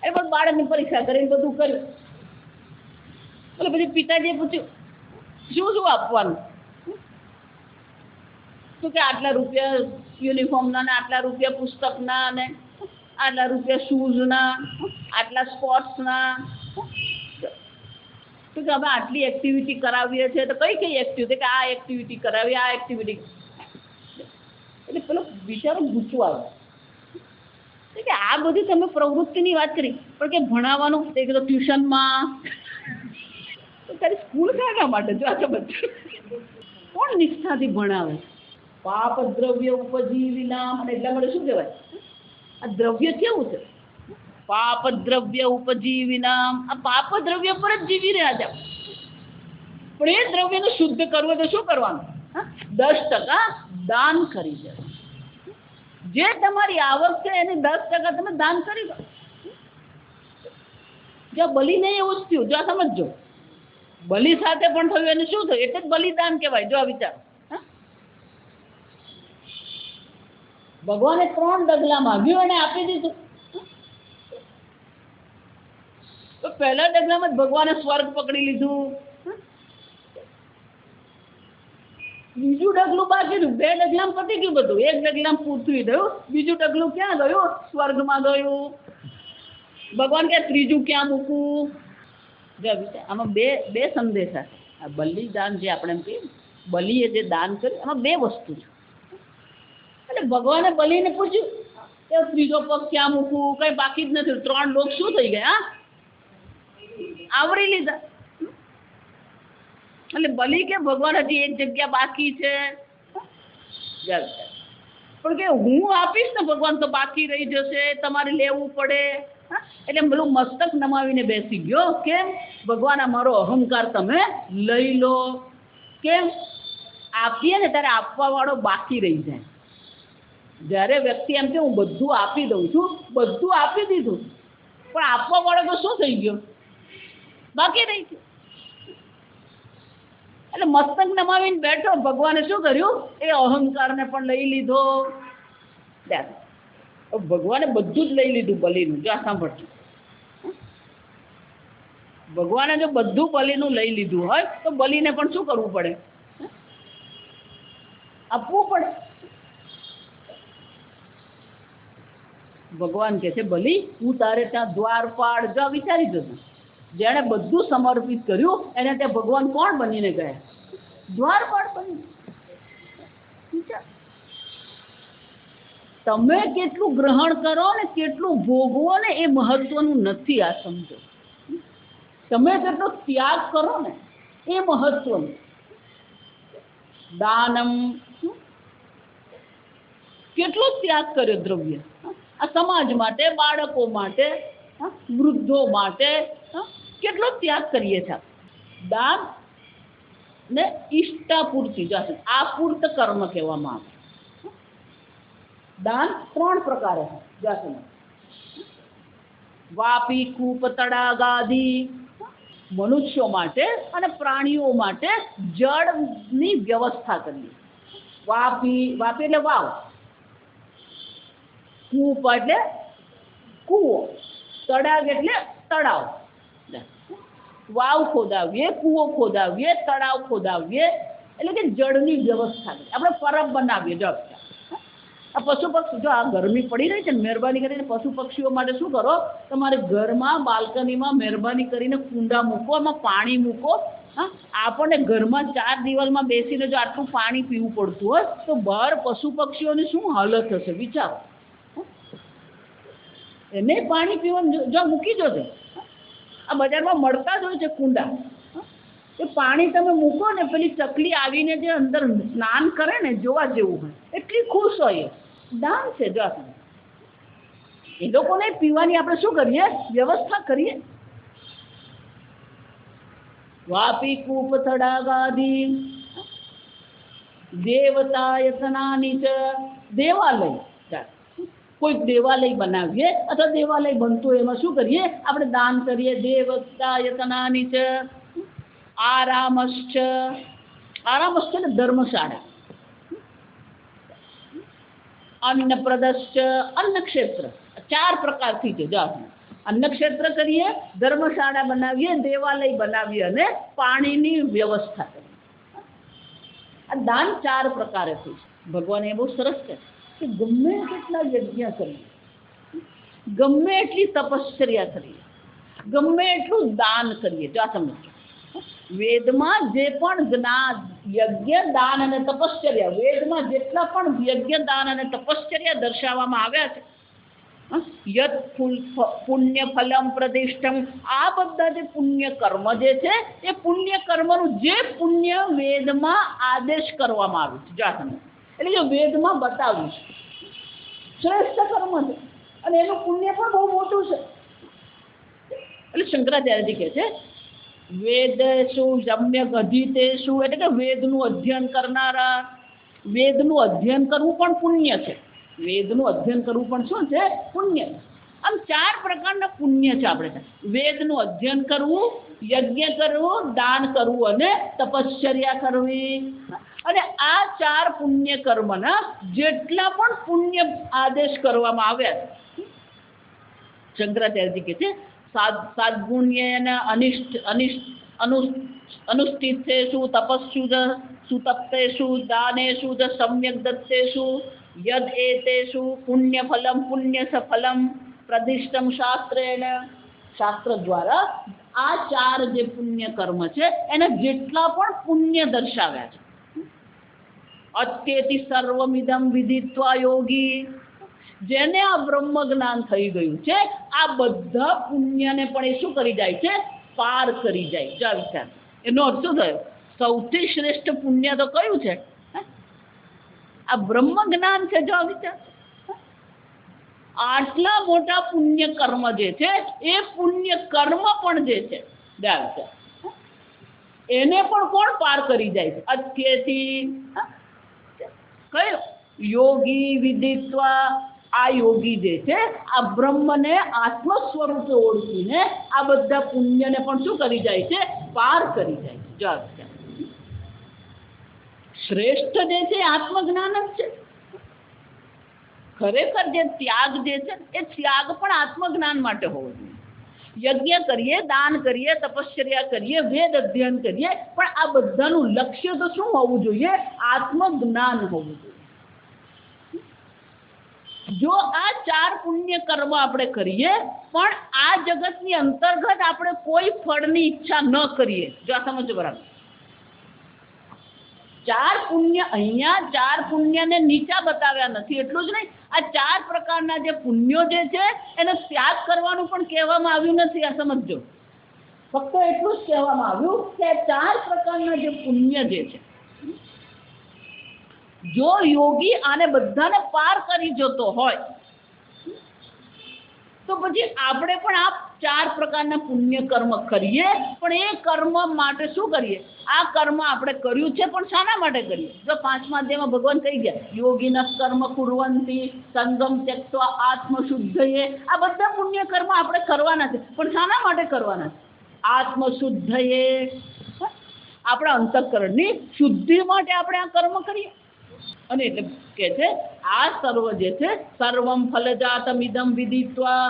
એ પણ બાળકની પરીક્ષા કરીને બધું કર્યું. એટલે પછી પિતાજીએ પૂછ્યું શું શું આપવાનું? શું કે આટલા રૂપિયા યુનિફોર્મના, ને આટલા રૂપિયા પુસ્તકના, ને આટલા રૂપિયા શૂઝના, આટલા સ્પોર્ટ્સના. તો કે હવે આટલી એક્ટિવિટી કરાવીએ છીએ, તો કઈ કઈ એક્ટિવિટી? કે આ એક્ટિવિટી કરાવી, આ એક્ટિવિટી. એટલે પેલો વિચારો ગુસ્સો આવે કે આ બધી તમે પ્રવૃત્તિની વાત કરી, પણ કે ભણાવવાનું તે કીધું ટ્યુશનમાં. તો તારી સ્કૂલ કાઢવા માટે જો આ બધું કોણ નિષ્ઠાથી ભણાવે? પાપ દ્રવ્ય ઉપજીવિનામ. અને એટલા માટે શું કહેવાય? આ દ્રવ્ય કેવું છે? પાપ દ્રવ્ય ઉપજીવિનામ. આ પાપ દ્રવ્ય પર જ જીવી રહ્યા છે. પણ એ દ્રવ્યને શુદ્ધ કરવું તો શું કરવાનું? 10% દાન કરી દે. જે તમારી આવક છે એની 10% તમે દાન કરી દો. જ્યાં બલિ નહીં એવું જ થયું. જો સમજો, બલિ સાથે પણ થયું. એને શું થયું? એટલે જ બલિદાન કહેવાય. જો આ વિચાર, ભગવાને 3 ડગલા માંગ્યું અને આપી દીધું. તો પહેલા ડગલામાં જ ભગવાને સ્વર્ગ પકડી લીધું. બીજું ડગલું બાકી રહ્યું. 2 ડગલામાં પતી ગયું બધું. 1 ડગલામાં પૂરતું થયું. બીજું ડગલું ક્યાં ગયું? સ્વર્ગમાં ગયું. ભગવાન કે ત્રીજું ક્યાં મૂકવું? આમાં બે સંદેશા. આ બલિદાન જે આપણે એમ કહીએ, બલિએ જે દાન કર્યું એમાં બે વસ્તુ છે. એટલે ભગવાને બલિને પૂછ્યું કે ત્રીજો પગ ક્યાં મૂકવું, કઈ બાકી જ નથી. 3 લોક શું થઈ ગયા? આવરી લીધા. એટલે બલિ કે ભગવાન હજી એક જગ્યા બાકી છે. પણ કે હું આપીશ ને ભગવાન તો બાકી રહી જશે, તમારે લેવું પડે. એટલે પેલું મસ્તક નમાવીને બેસી ગયો. કેમ? ભગવાન આ મારો અહંકાર તમે લઈ લો. કેમ? આપીએ ને ત્યારે આપવા વાળો બાકી રહી જાય. જ્યારે વ્યક્તિ એમ કે હું બધું આપી દઉં છું, બધું આપી દીધું, પણ આપવા વાળો તો શું થઈ ગયો? બાકી રહી ગયો. એટલે મસ્તક નમાવીને બેઠો. ભગવાને શું કર્યું? એ અહંકારને પણ લઈ લીધો. ભગવાને બધું જ લઈ લીધું બલિનું. જો સાંભળજો, ભગવાને જો બધું બલિનું લઈ લીધું હોય તો બલિને પણ શું કરવું પડે? આપવું પડે. ભગવાન કે છે બલિ હું તારે ત્યાં દ્વારપાળ જા, વિચારી જજો. જેણે બધું સમર્પિત કર્યું એને ત્યાં ભગવાન કોણ બનીને ગયા? દ્વારપાળ બની. તમે કેટલું ગ્રહણ કરો ને કેટલું ભોગવો ને એ મહત્વનું નથી. આ સમજો. તમે કેટલો ત્યાગ કરો ને એ મહત્વનું. દાનમ, કેટલો ત્યાગ કર્યો દ્રવ્ય આ સમાજ માટે, બાળકો માટે, વૃદ્ધો માટે, કેટલો ત્યાગ કરીએ છીએ. દાન ને ઈષ્ટાપૂર્તિ, આપૂર્ત કર્મ કહેવામાં આવે. દાન 3 પ્રકારે છે. વાપી, કૂપ, તળાગાદી. મનુષ્યો માટે અને પ્રાણીઓ માટે જળની વ્યવસ્થા કરીએ. વાપી, વાપી એટલે વાવ. કૂપ એટલે કૂવો. તળાગ એટલે તળાવ. વાવ ખોદાવીએ, કૂવો ખોદાવીએ, તળાવ ખોદાવીએ, એટલે કે જળની વ્યવસ્થા કરીએ. આપણે પરબ બનાવીએ. જો આ પશુ પક્ષી, જો આ ગરમી પડી રહી છે ને, મહેરબાની કરીને પશુ પક્ષીઓ માટે શું કરો? તમારે ઘરમાં બાલ્કનીમાં મહેરબાની કરીને કુંડા મૂકો, એમાં પાણી મૂકો. આપણને ઘરમાં 4 દિવાલમાં બેસીને જો આટલું પાણી પીવું પડતું હોય તો બહાર પશુ પક્ષીઓની શું હાલત હશે વિચારો. એને પાણી પીવાનું જો મૂકી જોજો. આ બજારમાં મળતા જ હોય છે કુંડા. એ પાણી તમે મૂકો ને, પેલી ચકલી આવીને જે અંદર સ્નાન કરે ને, જોવા જેવું હોય. એટલી ખુશ હોય. દાન છે. જો એ લોકોને પીવાની આપણે શું કરીએ? વ્યવસ્થા કરીએ. વાપી, કૂપ, તળાગાદી. દેવતાયતનાની ચ, દેવાલય. કોઈ દેવાલય બનાવીએ અથવા દેવાલય બનતો એમાં શું કરીએ? આપણે દાન કરીએ. દેવતાયતનાની ચ આરામશ્ચ. આરામશ્ચ એટલે ધર્મશાળા. અન્નપ્રદશ્ચ, અન્નક્ષેત્ર. 4 પ્રકારથી છે. જો અન્નક્ષેત્ર કરીએ, ધર્મશાળા બનાવીએ, દેવાલય બનાવીએ અને પાણીની વ્યવસ્થા કરીએ. આ દાન 4 પ્રકારે થઈ છે. ભગવાને એ બહુ સરસ છે કે ગમે કેટલા યજ્ઞ કરીએ, ગમે એટલી તપશ્ચર્યા કરીએ, ગમે એટલું દાન કરીએ. જો સમજો, વેદમાં જે પણ જ્ઞાન, યજ્ઞ, દાન અને તપશ્ચર્યા, વેદમાં જેટલા પણ યજ્ઞ, દાન અને તપશ્ચર્યા દર્શાવવામાં આવ્યા છે, યત પુણ્ય ફલમ પ્રદિષ્ટમ, આ બધા જે પુણ્ય કર્મ જે છે એ પુણ્ય કર્મનું જે પુણ્ય વેદમાં આદેશ કરવામાં આવ્યું છે. જો સમજો, એટલે જો વેદમાં બતાવ્યું છે શ્રેષ્ઠ કર્મ છે અને એનું પુણ્ય પણ બહુ મોટું છે. એટલે શંકરાચાર્યજી કહે છે વેદેષુ સમ્યક અધીતેષુ, એટલે કે વેદનું અધ્યયન કરનારા. વેદનું અધ્યયન કરવું પણ પુણ્ય છે. વેદનું અધ્યયન કરવું પણ શું છે? પુણ્ય. આમ 4 પ્રકારના પુણ્ય છે. આપણે વેદનું અધ્યયન કરવું, યજ્ઞ કરવું, દાન કરવું અને તપશ્ચર્યા કરવી. અને આ 4 પુણ્ય કર્મના જેટલા પણ પુણ્ય આદેશ કરવામાં આવ્યા, શંકરાચાર્યજી કહે છે સાદગુણ્યેન અનુષ્ઠિતેષુ તપસ્સુ સુતપ્તેષુ દાનેષુ ચ સમ્યક દત્તેષુ યદ એતેષુ પુણ્યફલમ પુણ્યસફલમ પ્રદિષ્ટમ શાસ્ત્રેણ. શાસ્ત્ર દ્વારા આ 4 જે પુણ્ય કર્મ છે એના જેટલા પણ પુણ્ય દર્શાવ્યા છે અત્યેતિ સર્વમિદમ વિદિત્વા યોગી, જેને આ બ્રહ્મ જ્ઞાન થઈ ગયું છે આ બધા પુણ્યને પણ એ શું કરી જાય છે? પાર કરી જાય. જા વિચાર, એનો અર્થ શું થયો? સૌથી શ્રેષ્ઠ પુણ્ય તો કયું છે? આ બ્રહ્મ જ્ઞાન છે. જો વિચાર, આટલા મોટા પુણ્ય કર્મ જે છે એ પુણ્ય કર્મ પણ જે છે એને પણ કોણ પાર કરી જાય છે? અત્યેથી કયો? યોગી વિદિત્વા. આ યોગી જે છે આ બ્રહ્મને આત્મ સ્વરૂપે ઓળખીને આ બધા પુણ્યને પણ શું કરી જાય છે? પાર કરી જાય છે. જો શ્રેષ્ઠ જે છે આત્મજ્ઞાન જ છે. ખરેખર જે ત્યાગ જે છે એ ત્યાગ પણ આત્મજ્ઞાન માટે હોવો જોઈએ. યજ્ઞ કરીએ, દાન કરીએ, તપશ્ચર્યા કરીએ, વેદ અધ્યયન કરીએ, પણ આ બધાનું લક્ષ્ય તો શું હોવું જોઈએ? આત્મજ્ઞાન હોવું જોઈએ. જો આ 4 પુણ્ય કર્મ આપણે કરીએ પણ આ જગતની અંતર્ગત આપણે કોઈ ફળની ઈચ્છા ન કરીએ, જો આ સમજો બરાબર. 4 પુણ્ય અહીંયા 4 પુણ્યને નીચા બતાવ્યા નથી, એટલું જ નહીં, આ 4 પ્રકારના જે પુણ્યો જે છે એને ત્યાગ કરવાનું પણ કહેવામાં આવ્યું નથી. આ સમજો, ફક્ત એટલું જ કહેવામાં આવ્યું કે 4 પ્રકારના જે પુણ્ય જે છે, જો યોગી આને બધાને પાર કરી જતો હોય તો પછી આપણે પણ આ 4 પ્રકારના પુણ્ય કર્મ કરીએ, પણ એ કર્મ માટે શું કરીએ? આ કર્મ આપણે કર્યું છે પણ શાના માટે કરીએ? જો 5મા અધ્યાયમાં ભગવાન કહી ગયા, યોગિનઃ કર્મ કુર્વન્તિ સંગમ ત્યક્ત્વા આત્મશુદ્ધયે. આ બધા પુણ્ય કર્મ આપણે કરવાના છે, પણ શાના માટે કરવાના છે? આત્મશુદ્ધયે, આપણા અંતઃકરણની શુદ્ધિ માટે આપણે આ કર્મ કરીએ. અને એટલે કે છે આ સર્વ જે છે સર્વમ ફલજાતમિદમ વિદિત્વા.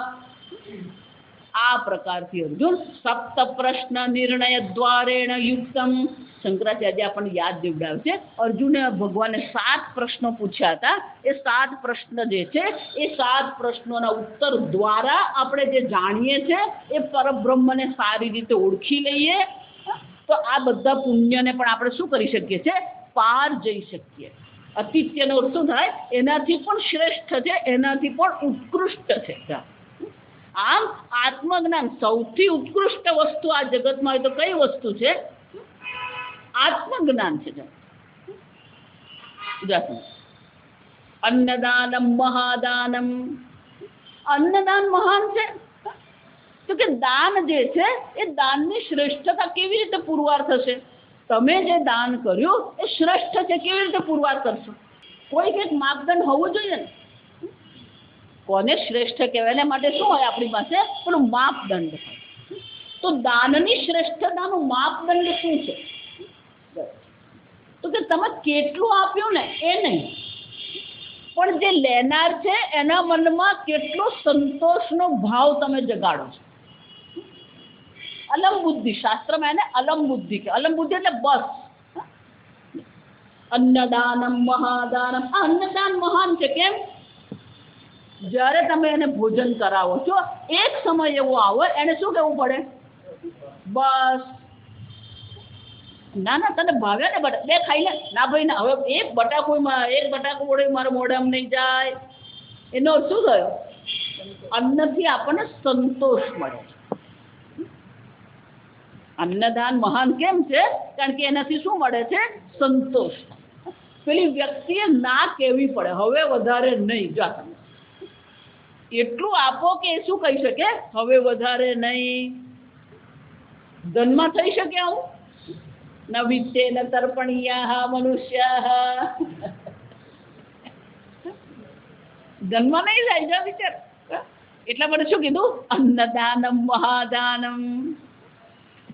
આ પ્રકારથી અર્જુન સપ્ત પ્રશ્ન નિર્ણય દ્વારેણ યુક્તમ. શંકરાચાર્ય આપણને યાદ દેવડાવે છે, અર્જુને ભગવાને 7 પ્રશ્નો પૂછ્યા હતા. એ 7 પ્રશ્ન જે છે એ 7 પ્રશ્નોના ઉત્તર દ્વારા આપણે જે જાણીએ છીએ એ પરબ્રહ્મને સારી રીતે ઓળખી લઈએ તો આ બધા પુણ્યને પણ આપણે શું કરી શકીએ છીએ? પાર જઈ શકીએ. અતિથ્યનો અર્થ શું થાય? એનાથી પણ શ્રેષ્ઠ છે, એનાથી પણ ઉત્કૃષ્ટ છે. આમ આત્મજ્ઞાન સૌથી ઉત્કૃષ્ટ વસ્તુ આ જગતમાં હોય તો કઈ વસ્તુ છે? આત્મજ્ઞાન છે. અન્નદાનમ મહાદાનમ. અન્નદાન મહાન છે તો કે દાન જે છે એ દાનની શ્રેષ્ઠતા કેવી રીતે પુરવાર થશે? તમે જે દાન કર્યું એ શ્રેષ્ઠ છે, કેવી રીતે પુરવાર કરશો? કોઈક એક માપદંડ હોવું જોઈએ ને. કોને શ્રેષ્ઠ કહેવાય એના માટે શું હોય આપણી પાસે? પેલું માપદંડ હોય. તો દાનની શ્રેષ્ઠતાનું માપદંડ શું છે? તો કે તમે કેટલું આપ્યું ને એ નહીં, પણ જે લેનાર છે એના મનમાં કેટલો સંતોષનો ભાવ તમે જગાડો છો. અલમ બુદ્ધિ, શાસ્ત્રમાં એને અલમ બુદ્ધિ કે. અલમ બુદ્ધિ એટલે બસ. અન્નદાનમ મહાદાનમ. આ અન્નદાન મહાન છે. કેમ? જ્યારે તમે એને ભોજન કરાવો છો એક સમય એવો આવો એને શું કહેવું પડે? બસ. ના ના તને ભાવે ને બટા, 2 ખાઈ લે. ના ભાઈ ના, હવે એક બટાકો વડે મારા મોઢામાં નહીં જાય. એનો શું થયો? અન્નથી આપણને સંતોષ મળે. અન્નદાન મહાન કેમ છે? કારણ કે એનાથી શું મળે છે? સંતોષ. પેલી વ્યક્તિએ ના કહેવી પડે, હવે વધારે નહીં. જો એટલું આપો કે એ શું કહી શકે? હવે વધારે નહીં. ધનમાં થઈ શકે આવું? ન વિત્તે ન તર્પણીયા મનુષ્યા. ધનમાં નહીં થાય. જો વિચાર. એટલા માટે શું કીધું? અન્નદાનમ મહાદાનમ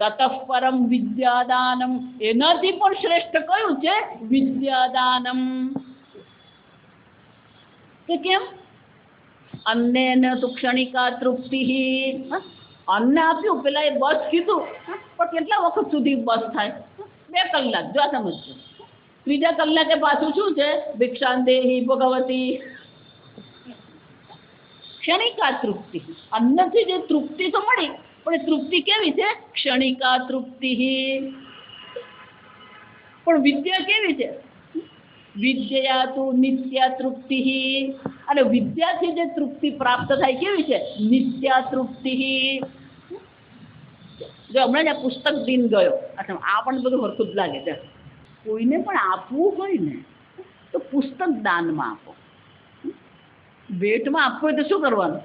તતઃ પરમ વિદ્યાદાનમ. એનાથી પણ શ્રેષ્ઠ કયું છે? વિદ્યાદાનમ. કે કેમ? અન્નેન તુ ક્ષણિકા તૃપ્તિ. અન્ન આપ્યું, પેલા એ બસ કીધું, પણ કેટલા વખત સુધી બસ થાય? 2 કલાક. જો સમજજો. 3જા કલાકે પાછું શું છે? ભિક્ષાંદેહી ભગવતી. ક્ષણિકા તૃપ્તિ. અન્નથી જે તૃપ્તિ તો મળી, પણ એ તૃપ્તિ કેવી છે? ક્ષણિકા તૃપ્તિ. પણ વિદ્યા કેવી છે? વિદ્યા તુ નિત્યા તૃપ્તિ, અને વિદ્યાથી જે તૃપ્તિ પ્રાપ્ત થાય કેવી છે? નિત્યા તૃપ્તિ. જો હમણાં જ આ પુસ્તક દિન ગયો, આ પણ બધું હરખું જ લાગે છે. કોઈને પણ આપવું હોય ને તો પુસ્તક દાનમાં આપો. ભેટમાં આપવું હોય તો શું કરવાનું?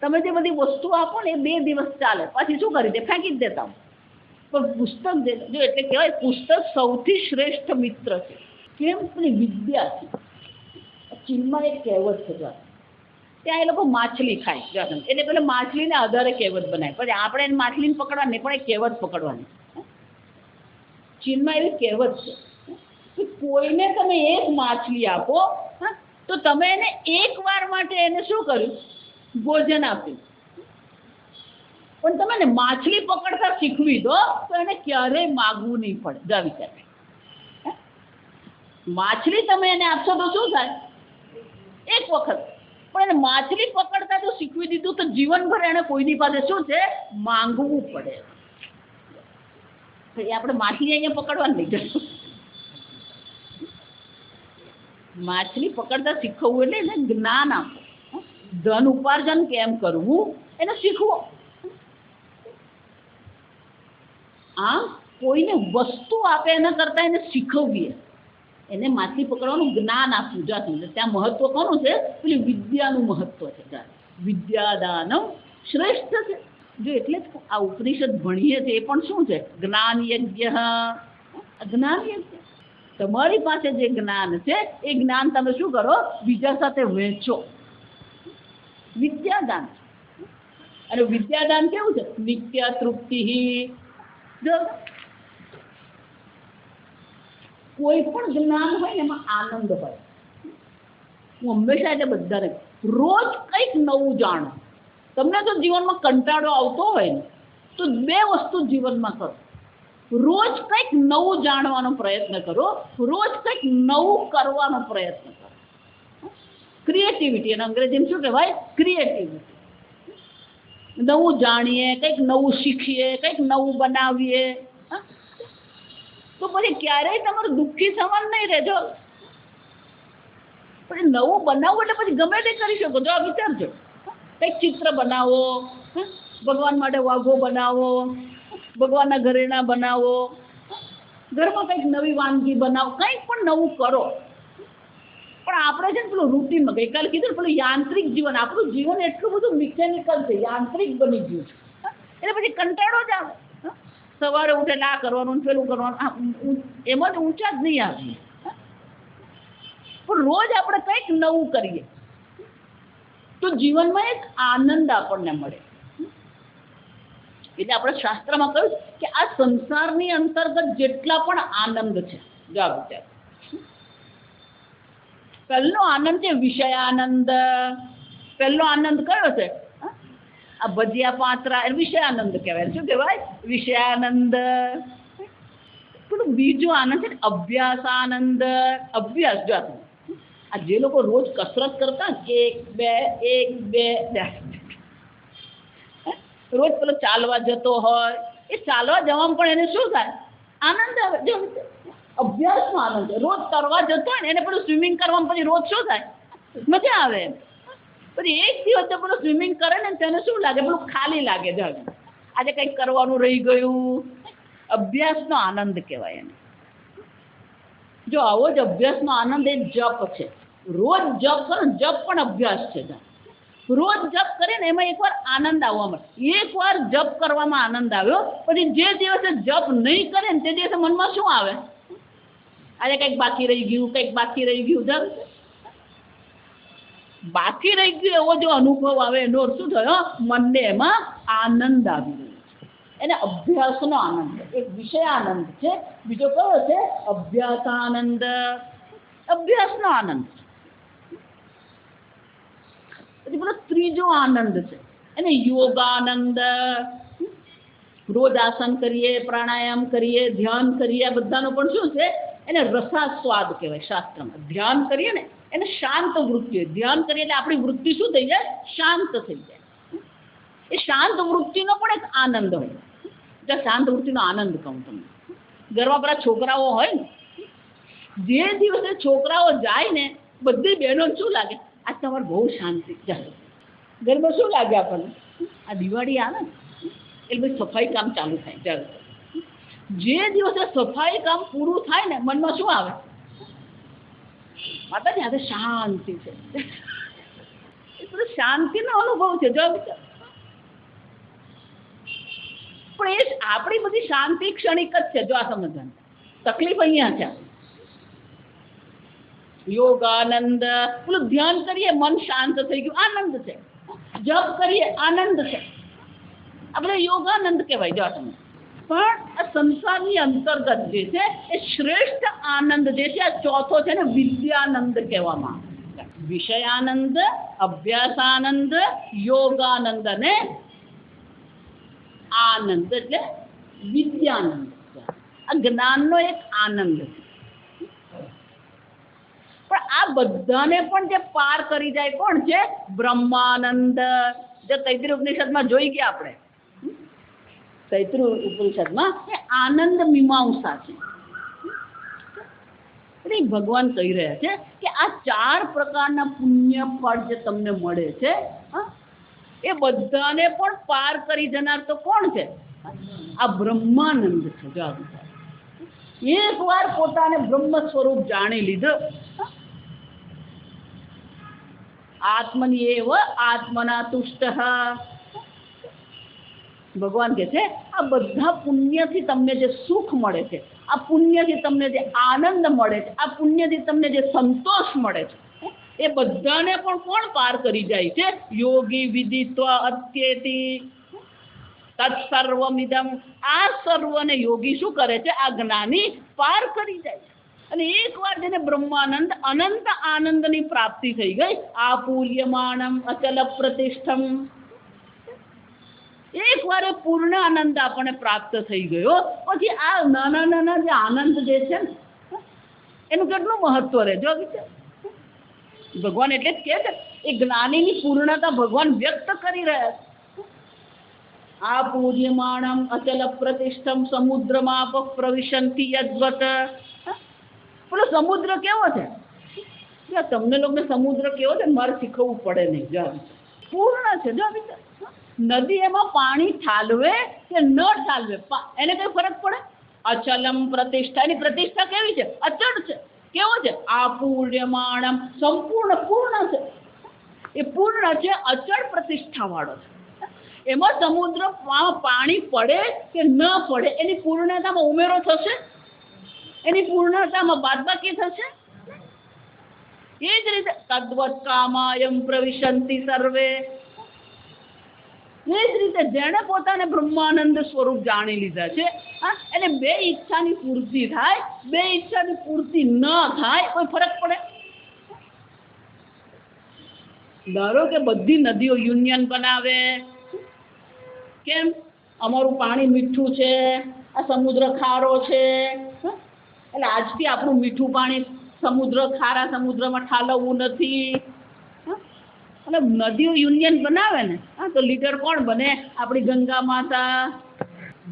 તમે જે બધી વસ્તુ આપો ને એ 2 દિવસ ચાલે, પછી શું કરી દે? ફેંકી જ દેતા. પણ પુસ્તક જો એટલે કહેવાય પુસ્તક સૌથી શ્રેષ્ઠ મિત્ર છે. કેમ? પેલી વિદ્યા છે. ચીનમાં એક કહેવત છે, ત્યાં એ લોકો માછલી ખાય, એટલે પેલા માછલીને આધારે કહેવત બનાય. પછી આપણે એને માછલીને પકડવાની પણ એક કહેવત પકડવાની. ચીનમાં એવી કહેવત છે કે કોઈને તમે એક માછલી આપો તો તમે એને એક વાર માટે એને શું કર્યું? ભોજન આપ્યું. પણ તમે ને માછલી પકડતા શીખવી દો તો એને ક્યારેય માગવું નહીં પડે. જા વિચાર, માછલી તમે એને આપશો તો શું થાય? એક વખત. પણ એને માછલી પકડતા તો શીખવી દીધું તો જીવનભર એને કોઈની પાસે શું છે? માંગવું પડે. એ આપણે માછલી અહીંયા પકડવાની નહીં. માછલી પકડતા શીખવવું એટલે એને જ્ઞાન આપો. ધન ઉપાર્જન કેમ કરવું એને શીખવો. આ કોઈને વસ્તુ આપે એના કરતા એને શીખવીએ, એને માછલી પકડવાનું જ્ઞાન આપવું જાતું. ત્યાં મહત્વ કોનું છે? પેલી વિદ્યાનું મહત્વ છે. વિદ્યાદાનમ શ્રેષ્ઠ છે. જો એટલે જ આ ઉપનિષદ ભણીએ છીએ એ પણ શું છે? જ્ઞાન યજ્ઞ. જ્ઞાન યજ્ઞ. તમારી પાસે જે જ્ઞાન છે એ જ્ઞાન તમે શું કરો? બીજા સાથે વહેંચો. વિદ્યાદાન. અને વિદ્યાદાન કેવું છે? નિત્ય તૃપ્તિ. જો કોઈ પણ જ્ઞાન હોય ને એમાં આનંદ હોય. હું હંમેશા એટલે બધાને રોજ કંઈક નવું જાણો. તમને તો જીવનમાં કંટાળો આવતો હોય ને તો 2 વસ્તુ જીવનમાં કરો. રોજ કંઈક નવું જાણવાનો પ્રયત્ન કરો, રોજ કંઈક નવું કરવાનો પ્રયત્ન કરો. ક્રિએટિવિટી, અને અંગ્રેજીમાં શું કહેવાય? ક્રિએટિવિટી. નવું જાણીએ, કંઈક નવું શીખીએ, કંઈક નવું બનાવીએ, તો પછી ક્યારેય તમારું દુઃખી થવાનું નહીં રહેજો. પછી નવું બનાવવું એટલે પછી ગમે તે કરી શકો. જો આ વિચારજો, કંઈક ચિત્ર બનાવો, ભગવાન માટે વાઘો બનાવો, ભગવાનના ઘરેણા બનાવો, ઘરમાં કંઈક નવી વાનગી બનાવો, કંઈક પણ નવું કરો. પણ આપણે છે ને પેલું રૂટીનમાં ગઈકાલે કીધું ને પેલું યાંત્રિક જીવન, આપણું જીવન એટલું બધું મિકેનિકલ છે, યાંત્રિક બની ગયું છે. એટલે પછી કંટાળો જ આવે. સવારે ઉઠે આ કરવાનું, પેલું કરવાનું, એમાં જ ઊંચા જ નહીં આવીએ. પણ રોજ આપણે કંઈક નવું કરીએ તો જીવનમાં એક આનંદ આપણને મળે. એટલે આપણે શાસ્ત્રમાં કહ્યું કે આ સંસારની અંતર્ગત જેટલા પણ આનંદ છે, જો વિચાર, પહેલો આનંદ છે વિષયાનંદ. પહેલો આનંદ કયો છે? આ ભજીયા પાત્રા એ વિષયાનંદ કહેવાય. શું કહેવાય? વિષયાનંદ. પેલું બીજો આનંદ છે અભ્યાસાનંદ. અભ્યાસ. જો આ જે લોકો રોજ કસરત કરતા 1 2 1 2 રોજ પેલો ચાલવા જતો હોય, એ ચાલવા જવામાં પણ એને શું થાય? આનંદ આવે. જો અભ્યાસનો આનંદ છે. રોજ કરવા જતો હોય ને એને પેલું સ્વિમિંગ કરવામાં પછી રોજ શું થાય? મજા આવે. પછી એક દિવસ તો પેલું સ્વિમિંગ કરે ને તેને શું લાગે? પેલું ખાલી લાગે. જ આજે કંઈક કરવાનું રહી ગયું. અભ્યાસનો આનંદ કહેવાય એને. જો આવો જ અભ્યાસનો આનંદ એ જપ છે. રોજ જપ કરો ને, જપ પણ અભ્યાસ છે. રોજ જપ કરે ને એમાં એકવાર આનંદ આવવા મળે. એકવાર જપ કરવામાં આનંદ આવ્યો પછી જે દિવસે જપ નહીં કરે ને તે દિવસે મનમાં શું આવે? આજે કંઈક બાકી રહી ગયું, કંઈક બાકી રહી ગયું. બાકી રહી ગયું એવો જો અનુભવ આવે એનો શું થયો? મનને એમાં આનંદ આવી રહ્યો છે. એને અભ્યાસનો આનંદ. એક વિષય આનંદ છે, બીજો કયો છે? અભ્યાસાનંદ. અભ્યાસનો આનંદ. પછી પેલો ત્રીજો આનંદ છે એને યોગાનંદ. રોજ આસન કરીએ, પ્રાણાયામ કરીએ, ધ્યાન કરીએ, આ બધાનો પણ શું છે? એને રસાસ્વાદ કહેવાય શાસ્ત્રમાં. ધ્યાન કરીએ ને એને શાંત વૃત્તિ. ધ્યાન કરીએ એટલે આપણી વૃત્તિ શું થઈ જાય? શાંત થઈ જાય. એ શાંત વૃત્તિનો પણ એક આનંદ હોય. જો શાંત વૃત્તિનો આનંદ કહું તમને, ઘરમાં પેલા છોકરાઓ હોય ને જે દિવસે છોકરાઓ જાય ને બધી બહેનો શું લાગે, આજ તમારે બહુ શાંતિ ચાલે ઘરમાં. શું લાગે આપણને, આ દિવાળી આવે ને એટલે ભાઈ સફાઈ કામ ચાલુ થાય. ચાલો, જે દિવસે સફાઈ કામ પૂરું થાય ને મનમાં શું આવે, માતાજી આજે શાંતિ છે. એ બધું શાંતિનો અનુભવ છે. જો પણ એ આપણી બધી શાંતિ ક્ષણિક જ છે. જો આ સમજવાનું તકલીફ અહીંયા છે. યોગ આનંદ, પેલું ધ્યાન કરીએ મન શાંત થઈ ગયું, આનંદ છે. જપ કરીએ આનંદ છે, આપણે યોગાનંદ કહેવાય. જો તમે પણ આ સંસારની અંતર્ગત જે છે એ શ્રેષ્ઠ આનંદ જે છે આ ચોથો છે ને વિદ્યાનંદ કહેવામાં આવે. વિષયાનંદ, અભ્યાસાનંદ, યોગાનંદ અને આનંદ એટલે વિદ્યાનંદ. આ જ્ઞાનનો એક આનંદ છે. પણ આ બધાને પણ જે પાર કરી જાય કોણ છે, બ્રહ્માનંદ. જે તૈત્રીય ઉપનિષદમાં જોઈ ગયા આપણે, તૈત્રીય ઉપનિષદમાં એ આનંદ મીમાંસા છે. એટલે ભગવાન કહી રહ્યા છે કે આ 4 પ્રકારના પુણ્ય ફળ જે તમને મળે છે એ બધાને પણ પાર કરી જનાર તો કોણ છે, આ બ્રહ્માનંદ છે. જો એક વાર પોતાને બ્રહ્મ સ્વરૂપ જાણી લીધો, આત્મની એવ આત્મના તુષ્ટ. ભગવાન કહે છે આ બધા પુણ્યથી તમને જે સુખ મળે છે, આ પુણ્યથી તમને જે આનંદ મળે છે, આ પુણ્યથી તમને જે સંતોષ મળે છે, એ બધાને પણ કોણ પાર કરી જાય છે, યોગી વિદિત્વા અત્યેતિ તત્સર્વમિદમ. આ સર્વને યોગી શું કરે છે, આ જ્ઞાની પાર કરી જાય છે. અને એકવાર જેને બ્રહ્માનંદ અનંત આનંદની પ્રાપ્તિ થઈ ગઈ, આપૂર્યમાણમ અચલ પ્રતિષ્ઠમ, એકવાર એ પૂર્ણ આનંદ આપણને પ્રાપ્ત થઈ ગયો, પછી આ નાના નાના જે આનંદ જે છે ને એનું કેટલું મહત્વ રહે. જો ભગવાન એટલે જ કહે છે એ જ્ઞાનીની પૂર્ણતા ભગવાન વ્યક્ત કરી રહ્યા છે. આપૂર્યમાણમ અચલ પ્રતિષ્ઠમ સમુદ્રમાપ પ્રવિશંતિ યદ્વત. પેલો સમુદ્ર કેવો છે, તમને લોકોને સમુદ્ર કેવો છે મારે શીખવવું પડે નહીં. જો પૂર્ણ છે. જો નદી એમાં પાણી ઠાલવે કે ન ઠાલવે એને કઈ ફરક પડે. અચલમ પ્રતિષ્ઠા, એની પ્રતિષ્ઠા કેવી છે, અચળ છે. કેવો છે, આપૂર્યમાણમ, સંપૂર્ણ પૂર્ણ છે. એ પૂર્ણ છે, અચળ પ્રતિષ્ઠા વાળો છે. એમાં સમુદ્ર પાણી પડે કે ન પડે એની પૂર્ણતામાં ઉમેરો થશે, એની પૂર્ણતામાં બાદબાકી થશે. એ જ રીતે તદ્વત કામાયમ પ્રવિશંતિ સર્વે. એ જ રીતે જેણે પોતાને બ્રહ્માનંદ સ્વરૂપ જાણી લીધા છે એને 2 ઈચ્છાની પૂર્તિ થાય, 2 ઈચ્છાની પૂર્તિ ન થાય, કોઈ ફરક પડે. ધારો કે બધી નદીઓ યુનિયન બનાવે, કેમ, અમારું પાણી મીઠું છે, આ સમુદ્ર ખારો છે, એટલે આજથી આપણું મીઠું પાણી સમુદ્ર ખારા સમુદ્રમાં ઠાલવવું નથી. અને નદીઓ યુનિયન બનાવે ને તો લીડર કોણ બને, આપણી ગંગા માતા.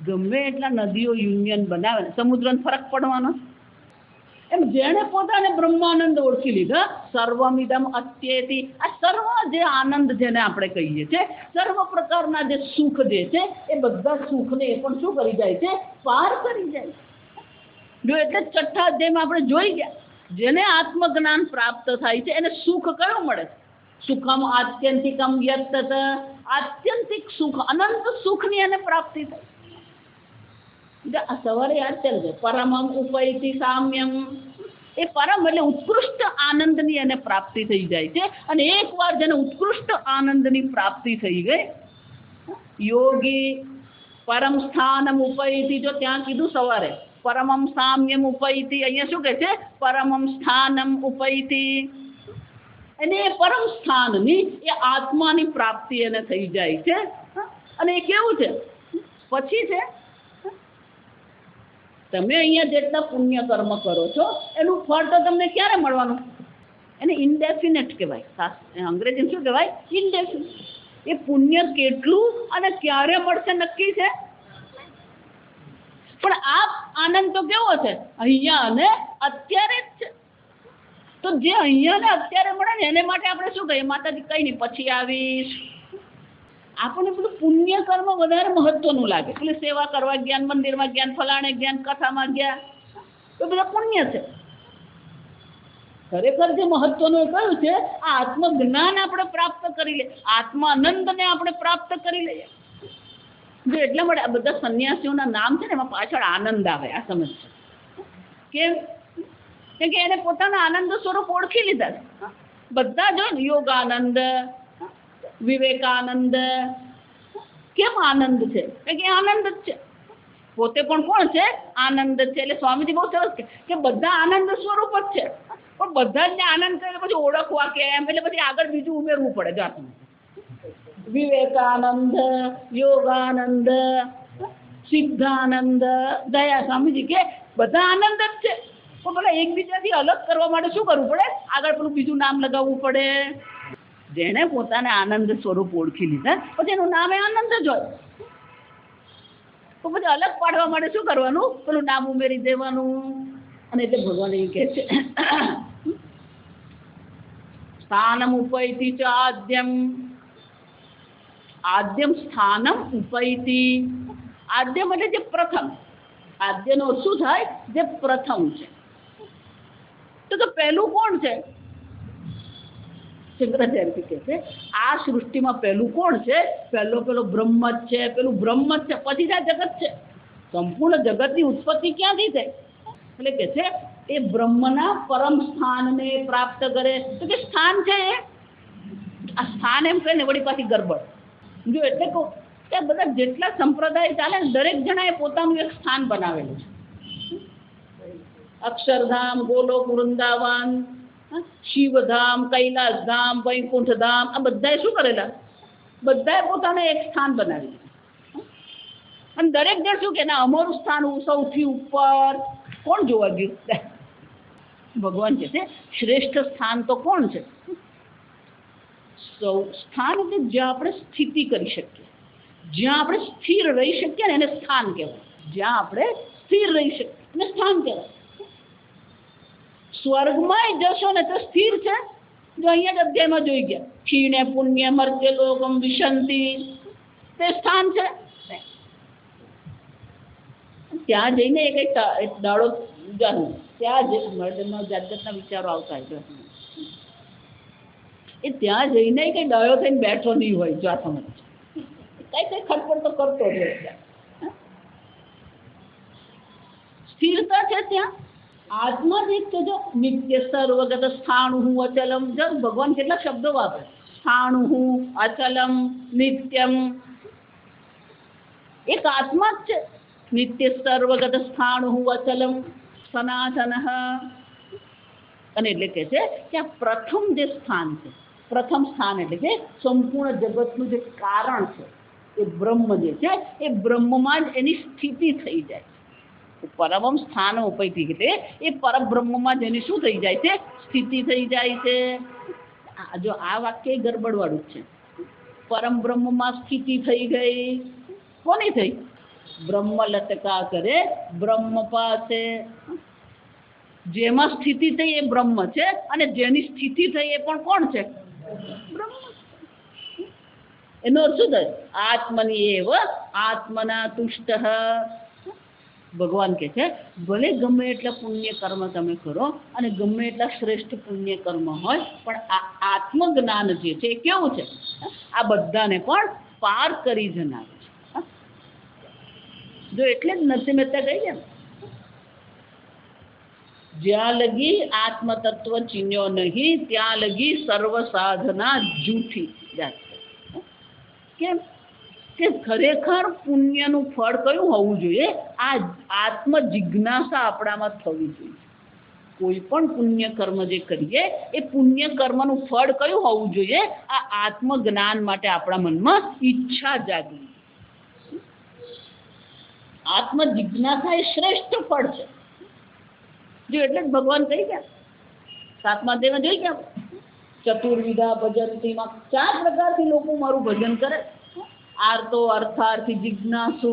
ગમે એટલા નદીઓ યુનિયન બનાવે ને સમુદ્રને ફરક પડવાનો. એમ જેણે પોતાને બ્રહ્માનંદ ઓળખી લીધા, સર્વમિદમ અત્યેતિ. આ સર્વ જે આનંદ જેને આપણે કહીએ છીએ, સર્વ પ્રકારના જે સુખ જે છે એ બધા સુખને એ પણ શું કરી જાય છે, પાર કરી જાય. જો એટલે છઠ્ઠા અધ્યાયમાં આપણે જોઈ ગયા, જેને આત્મજ્ઞાન પ્રાપ્ત થાય છે એને સુખ કયું મળે છે, સુખમ આત્યંતિકમ યત્તત. આત્યંતિક સુખ, અનંત સુખની એને પ્રાપ્તિ થાય. સવારે યાદ ચાલશે, પરમમ ઉપૈતિ સામ્યમ. એ પરમ એટલે ઉત્કૃષ્ટ આનંદની એને પ્રાપ્તિ થઈ જાય છે. અને એકવાર જેને ઉત્કૃષ્ટ આનંદની પ્રાપ્તિ થઈ ગઈ, યોગી પરમ સ્થાનમ ઉપૈતિ. જો ત્યાં કીધું સવારે પરમમ સામ્યમ ઉપૈતિ, અહીંયા શું કહે છે, પરમમ સ્થાનમ ઉપૈતિ. અને એ પરમ સ્થાનની એ આત્માની પ્રાપ્તિ એને થઈ જાય છે. અને એ કેવું છે, પછી છે તમે અહીંયા જેટલા પુણ્ય કર્મ કરો છો એનું ફળ તો તમને ક્યારે મળવાનું, એને ઇન્ડેફિનેટ કહેવાય. અંગ્રેજીમાં શું કહેવાય, ઇન્ડેફિનેટ. એ પુણ્ય કેટલું અને ક્યારે મળશે નક્કી છે, પણ આ આનંદ તો કેવો છે, અહીંયા અને અત્યારે જ તો જે અહીંયા ને અત્યારે મળે ને એને માટે આપણે શું કહીએ, માતાજી કઈ નહીં પછી આવીશ. આપણને બધું પુણ્ય કર્મ વધારે મહત્વનું લાગે. એટલે સેવા કરવા ગયા, મંદિરમાં ગયા, ફલાણે ગયા, કથામાં ગયા, તો બધા પુણ્ય છે. ખરેખર જે મહત્વનું એ કયું છે, આ આત્મજ્ઞાન આપણે પ્રાપ્ત કરી લઈએ, આત્માનંદને આપણે પ્રાપ્ત કરી લઈએ. જો એટલા માટે આ બધા સંન્યાસીઓના નામ છે ને એમાં પાછળ આનંદ આવે. આ સમજશે કેમ કે એને પોતાના આનંદ સ્વરૂપ ઓળખી લીધા છે. બધા જો યોગાનંદ, વિવેકાનંદ, કેમ આનંદ છે? કે આનંદ જ છે. પોતે પણ કોણ છે? આનંદ છે. એટલે સ્વામીજી બહુ સરસ કે બધા આનંદ સ્વરૂપ જ છે, પણ બધા જ આનંદ કરે પછી ઓળખવા કેમ, એટલે પછી આગળ બીજું ઉમેરવું પડે. જાતનું વિવેકાનંદ, યોગાનંદ, સિદ્ધાનંદ, દયા. સ્વામીજી કે બધા આનંદ જ છે, પણ પેલા એકબીજાથી અલગ કરવા માટે શું કરવું પડે? આગળ પેલું બીજું નામ લગાવવું પડે. જેને પોતાને આનંદ સ્વરૂપ ઓળખી લીધા પછી એનું નામ એ આનંદ જ હોય. તો પછી અલગ પાડવા માટે શું કરવાનું? પેલું નામ ઉમેરી દેવાનું. અને એટલે ભગવાન એ કહે છે સ્થાનમ ઉપૈતિ ચ આદ્યમ. આદ્યમ સ્થાનમ ઉપૈતિ. આદ્યમ એટલે જે પ્રથમ. આદ્યનો શું થાય? જે પ્રથમ છે. તો પહેલું કોણ છે? શંકરાચાર્ય કહે છે આ સૃષ્ટિમાં પહેલું કોણ છે? પેલો બ્રહ્મ જ છે. પેલું બ્રહ્મ જ છે, પછી આ જગત છે. સંપૂર્ણ જગતની ઉત્પત્તિ ક્યાંથી થઈ? એટલે કે છે એ બ્રહ્મના પરમ સ્થાનને પ્રાપ્ત કરે. તો કે સ્થાન છે એ. આ સ્થાન એમ કહે ને વળી પાછી ગરબડ. જો એટલે કહું કે બધા જેટલા સંપ્રદાય ચાલે ને દરેક જણાએ પોતાનું એક સ્થાન બનાવેલું છે. અક્ષરધામ, ગોલોક, વૃંદાવન, શિવધામ, કૈલાસધામ, વૈકુંઠધામ, આ બધાએ શું કરેલા? બધાએ પોતાને એક સ્થાન બનાવેલું. અને દરેક જણ શું કે ના અમારું સ્થાન સૌથી ઉપર. કોણ જોવા ગયું? ભગવાન કહે છે શ્રેષ્ઠ સ્થાન તો કોણ છે? સ્થાન એટલે જ્યાં આપણે સ્થિતિ કરી શકીએ, જ્યાં આપણે સ્થિર રહી શકીએ ને એને સ્થાન કહેવાય. જ્યાં આપણે સ્થિર રહી શકીએ એને સ્થાન કહેવાય. સ્વર્ગમાં જશો ને તો સ્થિર છે. જો અહીંયા જ અધ્યાયમાં જોઈ ગયા, ક્ષીણે પુણ્ય મર્ત્ય લોકમ વિશંતિ, તે સ્થાન છે. ત્યાં જઈને એ કઈ દાડો જાણવું, ત્યાં જાતના વિચારો આવતા હોય. એ ત્યાં જઈને કઈ ડાયો થઈને બેઠો નહીં હોય. જો આ સમજ કઈ ખટપટ તો કરતો જ હોય. સ્થિરતા છે ત્યાં. આત્મા જ એક જો નિત્ય સર્વગત સ્થાણું અચલમ. જો ભગવાન કેટલા શબ્દો વાપરે, સ્થાણું, અચલમ, નિત્યમ. એક આત્મા જ છે. નિત્ય સર્વગત સ્થાણું અચલમ સનાતન. અને એટલે કે છે કે આ પ્રથમ જે સ્થાન છે, પ્રથમ સ્થાન એટલે કે સંપૂર્ણ જગતનું જે કારણ છે એ બ્રહ્મ જે છે એ બ્રહ્મમાં જ એની સ્થિતિ થઈ જાય. પરમમ સ્થાન ઉપૈતિ એટલે એ પરબ્રહ્મમાં જ એની શું થઈ જાય છે? સ્થિતિ થઈ જાય છે. જો આ વાક્ય ગરબડવાળું જ છે. પરમ બ્રહ્મમાં સ્થિતિ થઈ ગઈ. કોની થઈ? બ્રહ્મ લટકા કરે બ્રહ્મ પાસે. જેમાં સ્થિતિ થઈ એ બ્રહ્મ છે, અને જેની સ્થિતિ થઈ એ પણ કોણ છે? બ્રહ્મ. એનો અર્થ શું થાય? આત્મની એવ આત્મના તુષ્ટ. ભગવાન કહે છે ભલે ગમે એટલા પુણ્ય કર્મ તમે કરો અને ગમે એટલા શ્રેષ્ઠ પુણ્ય કર્મ હોય, પણ આ આત્મજ્ઞાન જે છે એ કેવું છે? આ બધાને પણ પાર કરી જનાર છે. જો એટલે જ નરસિંહ મહેતા કહી ગયા, જ્યાં લગી આત્મતત્વ ચીન્યો નહીં ત્યાં લગી સર્વ સાધના જૂઠી જાતી. કેમ કે ખરેખર પુણ્યનું ફળ કયું હોવું જોઈએ? આ આત્મ જિજ્ઞાસા આપણામાં થવી જોઈએ. કોઈ પણ પુણ્ય કર્મ જે કરીએ એ પુણ્ય કર્મનું ફળ કયું હોવું જોઈએ? આ આત્મજ્ઞાન માટે આપણા મનમાં ઈચ્છા જાગવી. આત્મ જિજ્ઞાસા એ શ્રેષ્ઠ ફળ છે. જો એટલે જ ભગવાન કહી ગયા 7મા અધ્યાયમાં જોઈ ગયા, ચતુર્વિધા ભજંતીમાં 4 પ્રકારથી લોકો મારું ભજન કરે. આર્તો, અર્થાર્થી, જિજ્ઞાસુ.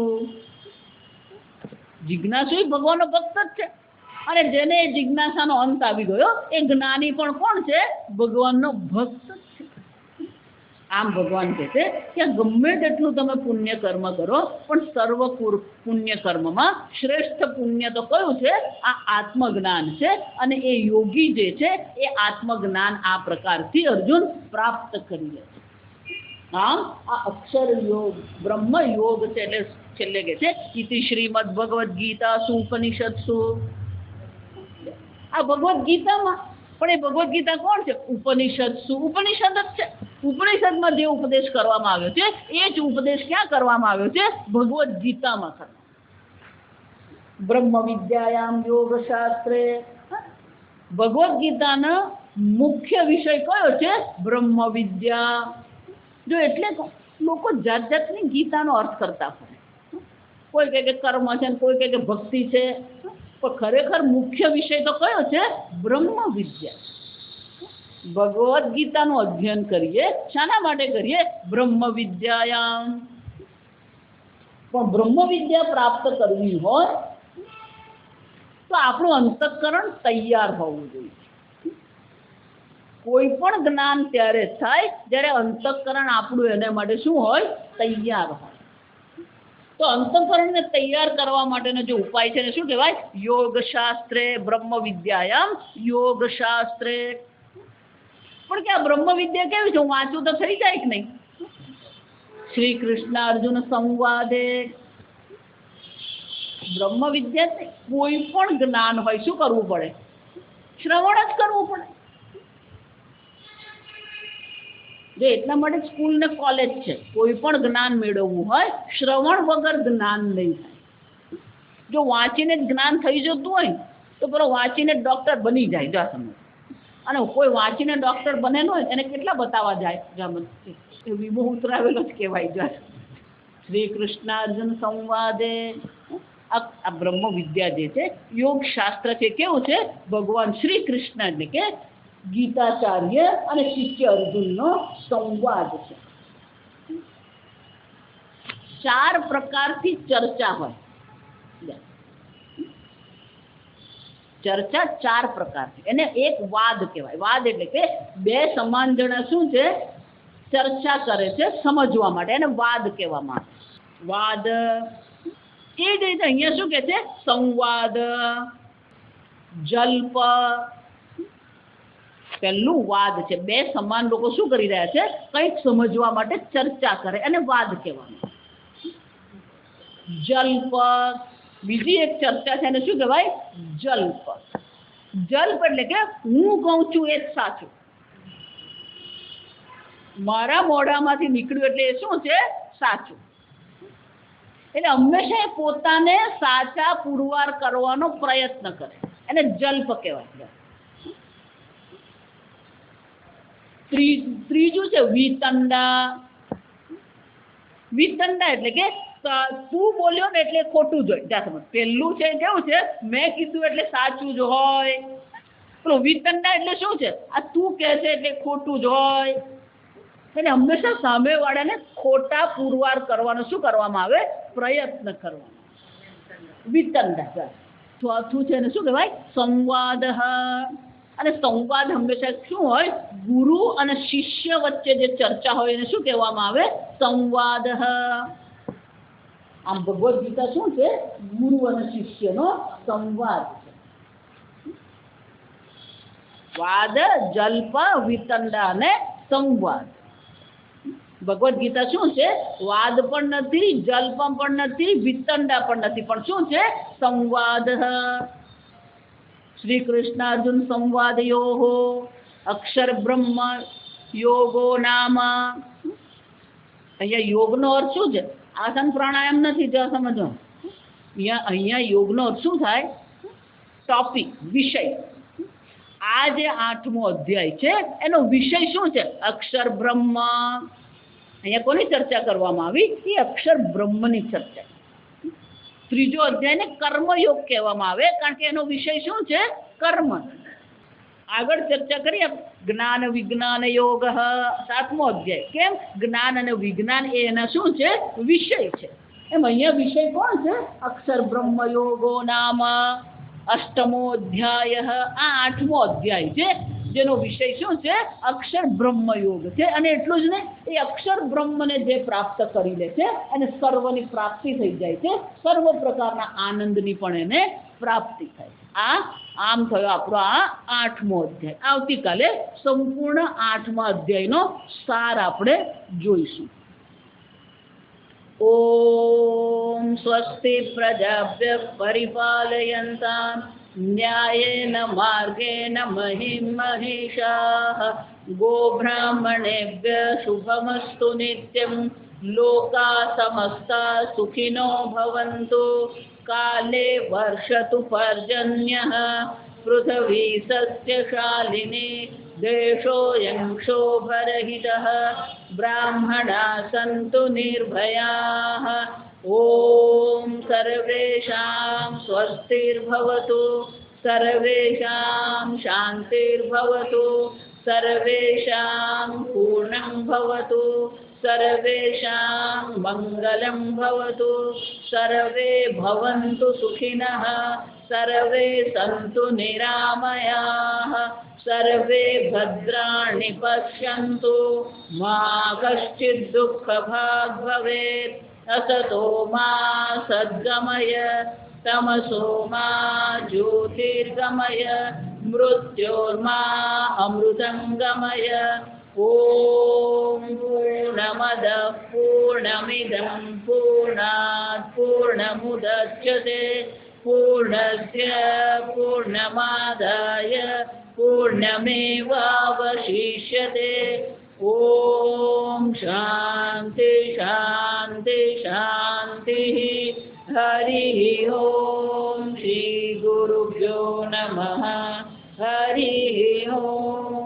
જિજ્ઞાસુ એ ભગવાનનો ભક્ત જ છે. અને જેને જિજ્ઞાસાનો અંત આવી ગયો એ જ્ઞાની પણ કોણ છે? ભગવાનનો ભક્ત છે. આમ ભગવાન કહે છે કે ગમે તેટલું તમે પુણ્ય કર્મ કરો પણ સર્વ પુણ્ય કર્મમાં શ્રેષ્ઠ પુણ્ય તો કયું છે? આ આત્મજ્ઞાન છે. અને એ યોગી જે છે એ આત્મજ્ઞાન આ પ્રકારથી અર્જુન પ્રાપ્ત કરી લે છે. આમ આ અક્ષર યોગ બ્રહ્મ યોગ છે. એટલે છેલ્લે કે છે ઇતિ શ્રીમદ ભગવદ્ ગીતા સુપનિષત્સુ. આ ભગવદ્ ગીતામાં પણ એ ભગવદ્ ગીતા કોણ છે? ઉપનિષદ. ઉપનિષદ જ છે. ઉપનિષદમાં જે ઉપદેશ કરવામાં આવ્યો છે એ જ ઉપદેશ ક્યાં કરવામાં આવ્યો છે? ભગવદ્ ગીતામાં. બ્રહ્મ વિદ્યાયામ યોગ શાસ્ત્રે. ભગવદ્ ગીતાનો મુખ્ય વિષય કયો છે? બ્રહ્મ વિદ્યા. જો એટલે લોકો જાત જાતની ગીતાનો અર્થ કરતા હોય. કોઈ કહે કે કર્મ છે, કોઈ કહે કે ભક્તિ છે, પણ ખરેખર મુખ્ય વિષય તો કયો છે? બ્રહ્મ વિદ્યા. ભગવદ્ ગીતાનું અધ્યયન કરીએ. શાના માટે કરીએ? બ્રહ્મ વિદ્યાયામ. પણ બ્રહ્મ વિદ્યા પ્રાપ્ત કરવી હોય તો આપણું અંતઃકરણ તૈયાર હોવું જોઈએ. કોઈ પણ જ્ઞાન ત્યારે થાય જ્યારે અંતઃકરણ આપણું એને માટે શું હોય? તૈયાર હોય. તો અંતઃકરણને તૈયાર કરવા માટેનો જે ઉપાય છે એને શું કહેવાય? યોગ શાસ્ત્રે બ્રહ્મ વિદ્યાયામ યોગ શાસ્ત્રે. પણ કે આ બ્રહ્મ વિદ્યા કેવી છે? હું વાંચું તો થઈ જાય કે નહીં? શ્રી કૃષ્ણ અર્જુન સંવાદે. બ્રહ્મ વિદ્યા કોઈ પણ જ્ઞાન હોય શું કરવું પડે? શ્રવણ જ કરવું પડે. જો એટલા માટે સ્કૂલ ને કોલેજ છે. કોઈ પણ જ્ઞાન મેળવવું હોય શ્રવણ વગર જ્ઞાન નહીં થાય. જો વાંચીને જ જ્ઞાન થઈ જતું હોય તો પેલો વાંચીને ડોક્ટર બની જાય. જા સમજ. અને કોઈ વાંચીને ડોક્ટર બનેલો હોય એને કેટલા બતાવવા જાય? એ વિમો ઉતરાવેલો જ કહેવાય. જા શ્રી કૃષ્ણ અર્જુન સંવાદે. આ બ્રહ્મ વિદ્યા જે છે યોગ શાસ્ત્ર છે. કેવું છે? ભગવાન શ્રી કૃષ્ણ એટલે કે ગીતાચાર્ય અને શિષ્ય અર્જુનનો સંવાદ છે. 4 પ્રકારથી ચર્ચા હોય. ચર્ચા 4 પ્રકારથી. એને એક વાદ કહેવાય. વાદ એટલે કે બે સમાન જણા શું છે? ચર્ચા કરે છે સમજવા માટે. એને વાદ કહેવામાં આવે. વાદ એ જ રીતે અહીંયા શું કહે છે? સંવાદ, જલ્પ. પહેલું વાદ છે. બે સમાન લોકો શું કરી રહ્યા છે? કંઈક સમજવા માટે ચર્ચા કરે અને વાદ કહેવામાં. જલ્પ બીજી એક ચર્ચા છે એને શું કહેવાય? જલ્પ. જલ્પ એટલે કે હું કહું છું એ જ સાચું. મારા મોઢામાંથી નીકળ્યું એટલે એ શું છે? સાચું. એટલે હંમેશા પોતાને સાચા પુરવાર કરવાનો પ્રયત્ન કરે. એને જલ્પ કહેવાય. ત્રીજું છે વિતંડા. વિતંડા એટલે કે તું બોલ્યો ને એટલે ખોટું જ હોય. ત્યાં સમજ. પહેલું છે કેવું છે? મેં કીધું એટલે સાચું જ હોય. પેલું વિતંડા એટલે શું છે? આ તું કહે છે એટલે ખોટું જ હોય. એટલે હંમેશા સામેવાળાને ખોટા પુરવાર કરવાનો શું કરવામાં આવે? પ્રયત્ન કરવાનો. વિતંડા. ચોથું છે એને શું કહેવાય? સંવાદ. અને સંવાદ હંમેશા શું હોય? ગુરુ અને શિષ્ય વચ્ચે જે ચર્ચા હોય એને શું કહેવામાં આવે? સંવાદ. આમ ભગવદ્ ગીતા શું છે? ગુરુ અને શિષ્યનો સંવાદ છે. વાદ, જલ્પ, વિતંડા અને સંવાદ. ભગવદ્ ગીતા શું છે? વાદ પણ નથી, જલ્પ પણ નથી, વિતંડા પણ નથી, પણ શું છે? સંવાદ. શ્રી કૃષ્ણ અર્જુન સંવાદયોઃ અક્ષર બ્રહ્મ યોગો નામ. અહીંયા યોગનો અર્થ શું છે? આસન પ્રાણાયામ નથી. જો સમજો. અહીંયા યોગનો અર્થ શું થાય? ટોપિક, વિષય. આ જે 8મો અધ્યાય છે એનો વિષય શું છે? અક્ષર બ્રહ્મ. અહીંયા કોની ચર્ચા કરવામાં આવી? એ અક્ષર બ્રહ્મની ચર્ચા. ત્રીજો અધ્યાયને કર્મયોગ કહેવામાં આવે કારણ કે એનો વિષય શું છે? કર્મ. આગળ ચર્ચા કરીએ જ્ઞાન વિજ્ઞાન યોગ. 7મો અધ્યાય. કેમ? જ્ઞાન અને વિજ્ઞાન એ એના શું છે? વિષય છે. એમ અહીંયા વિષય કોણ છે? અક્ષર બ્રહ્મ યોગો નામ. અષ્ટમોધ્યાય આ 8મો અધ્યાય છે, જેનો વિષય શું છે? અક્ષર બ્રહ્મયોગ છે. અને એટલું જ નહીં, એ અક્ષર બ્રહ્મને જે પ્રાપ્ત કરી લે છે અને સર્વની પ્રાપ્તિ થઈ જાય છે, સર્વ પ્રકારના આનંદની પણ એને પ્રાપ્તિ થાય છે. આમ થયો આપણો આ 8મો અધ્યાય. આવતીકાલે સંપૂર્ણ 8મા અધ્યાયનો સાર આપણે જોઈશું. ઓમ સ્વસ્તિ પ્રજાભ્ય પરિપાલયન્તામ ન્યાયેન માર્ગેણ મહિં મહિષાઃ ગોબ્રાહ્મણેભ્ય શુભમસ્તુ નિત્યં લોકા સમસ્તા સુખિનો ભવન્તુ કાલે વર્ષતુ પર્જન્યઃ પૃથ્વી સસ્યશાલિની દેશોऽયં ક્ષોભરહિતઃ બ્રાહ્મણા સन्तુ નિર્ભયાઃ ઓમ સર્વેષાં સ્વસ્તિર્ભવતુ સર્વેષાં શાંતિર્ભવતુ સર્વેષાં પૂર્ણં ભવતુ સર્વેષાં મંગલં ભવતુ સર્વે ભવन्तુ સુખિનઃ સર્વે સन्तુ નિરામયાઃ સર્વે ભદ્રાણિ પશ્યन्तુ મા કશ્ચિદ દુઃખભાગ ભવેत् असतो मा सद्गमय तमसो मा ज्योतिर्गमय मृत्योर्मा अमृतंगमय ओम पूर्णमद पूर्णमिदं पूर्णात् पूर्णमुदच्यते पूर्णस्य पूर्णमादाय पूर्णमेवावशिष्यते ओम शांति शांति शांति हरि ओम श्री गुरुभ्यो नमः हरि ओम।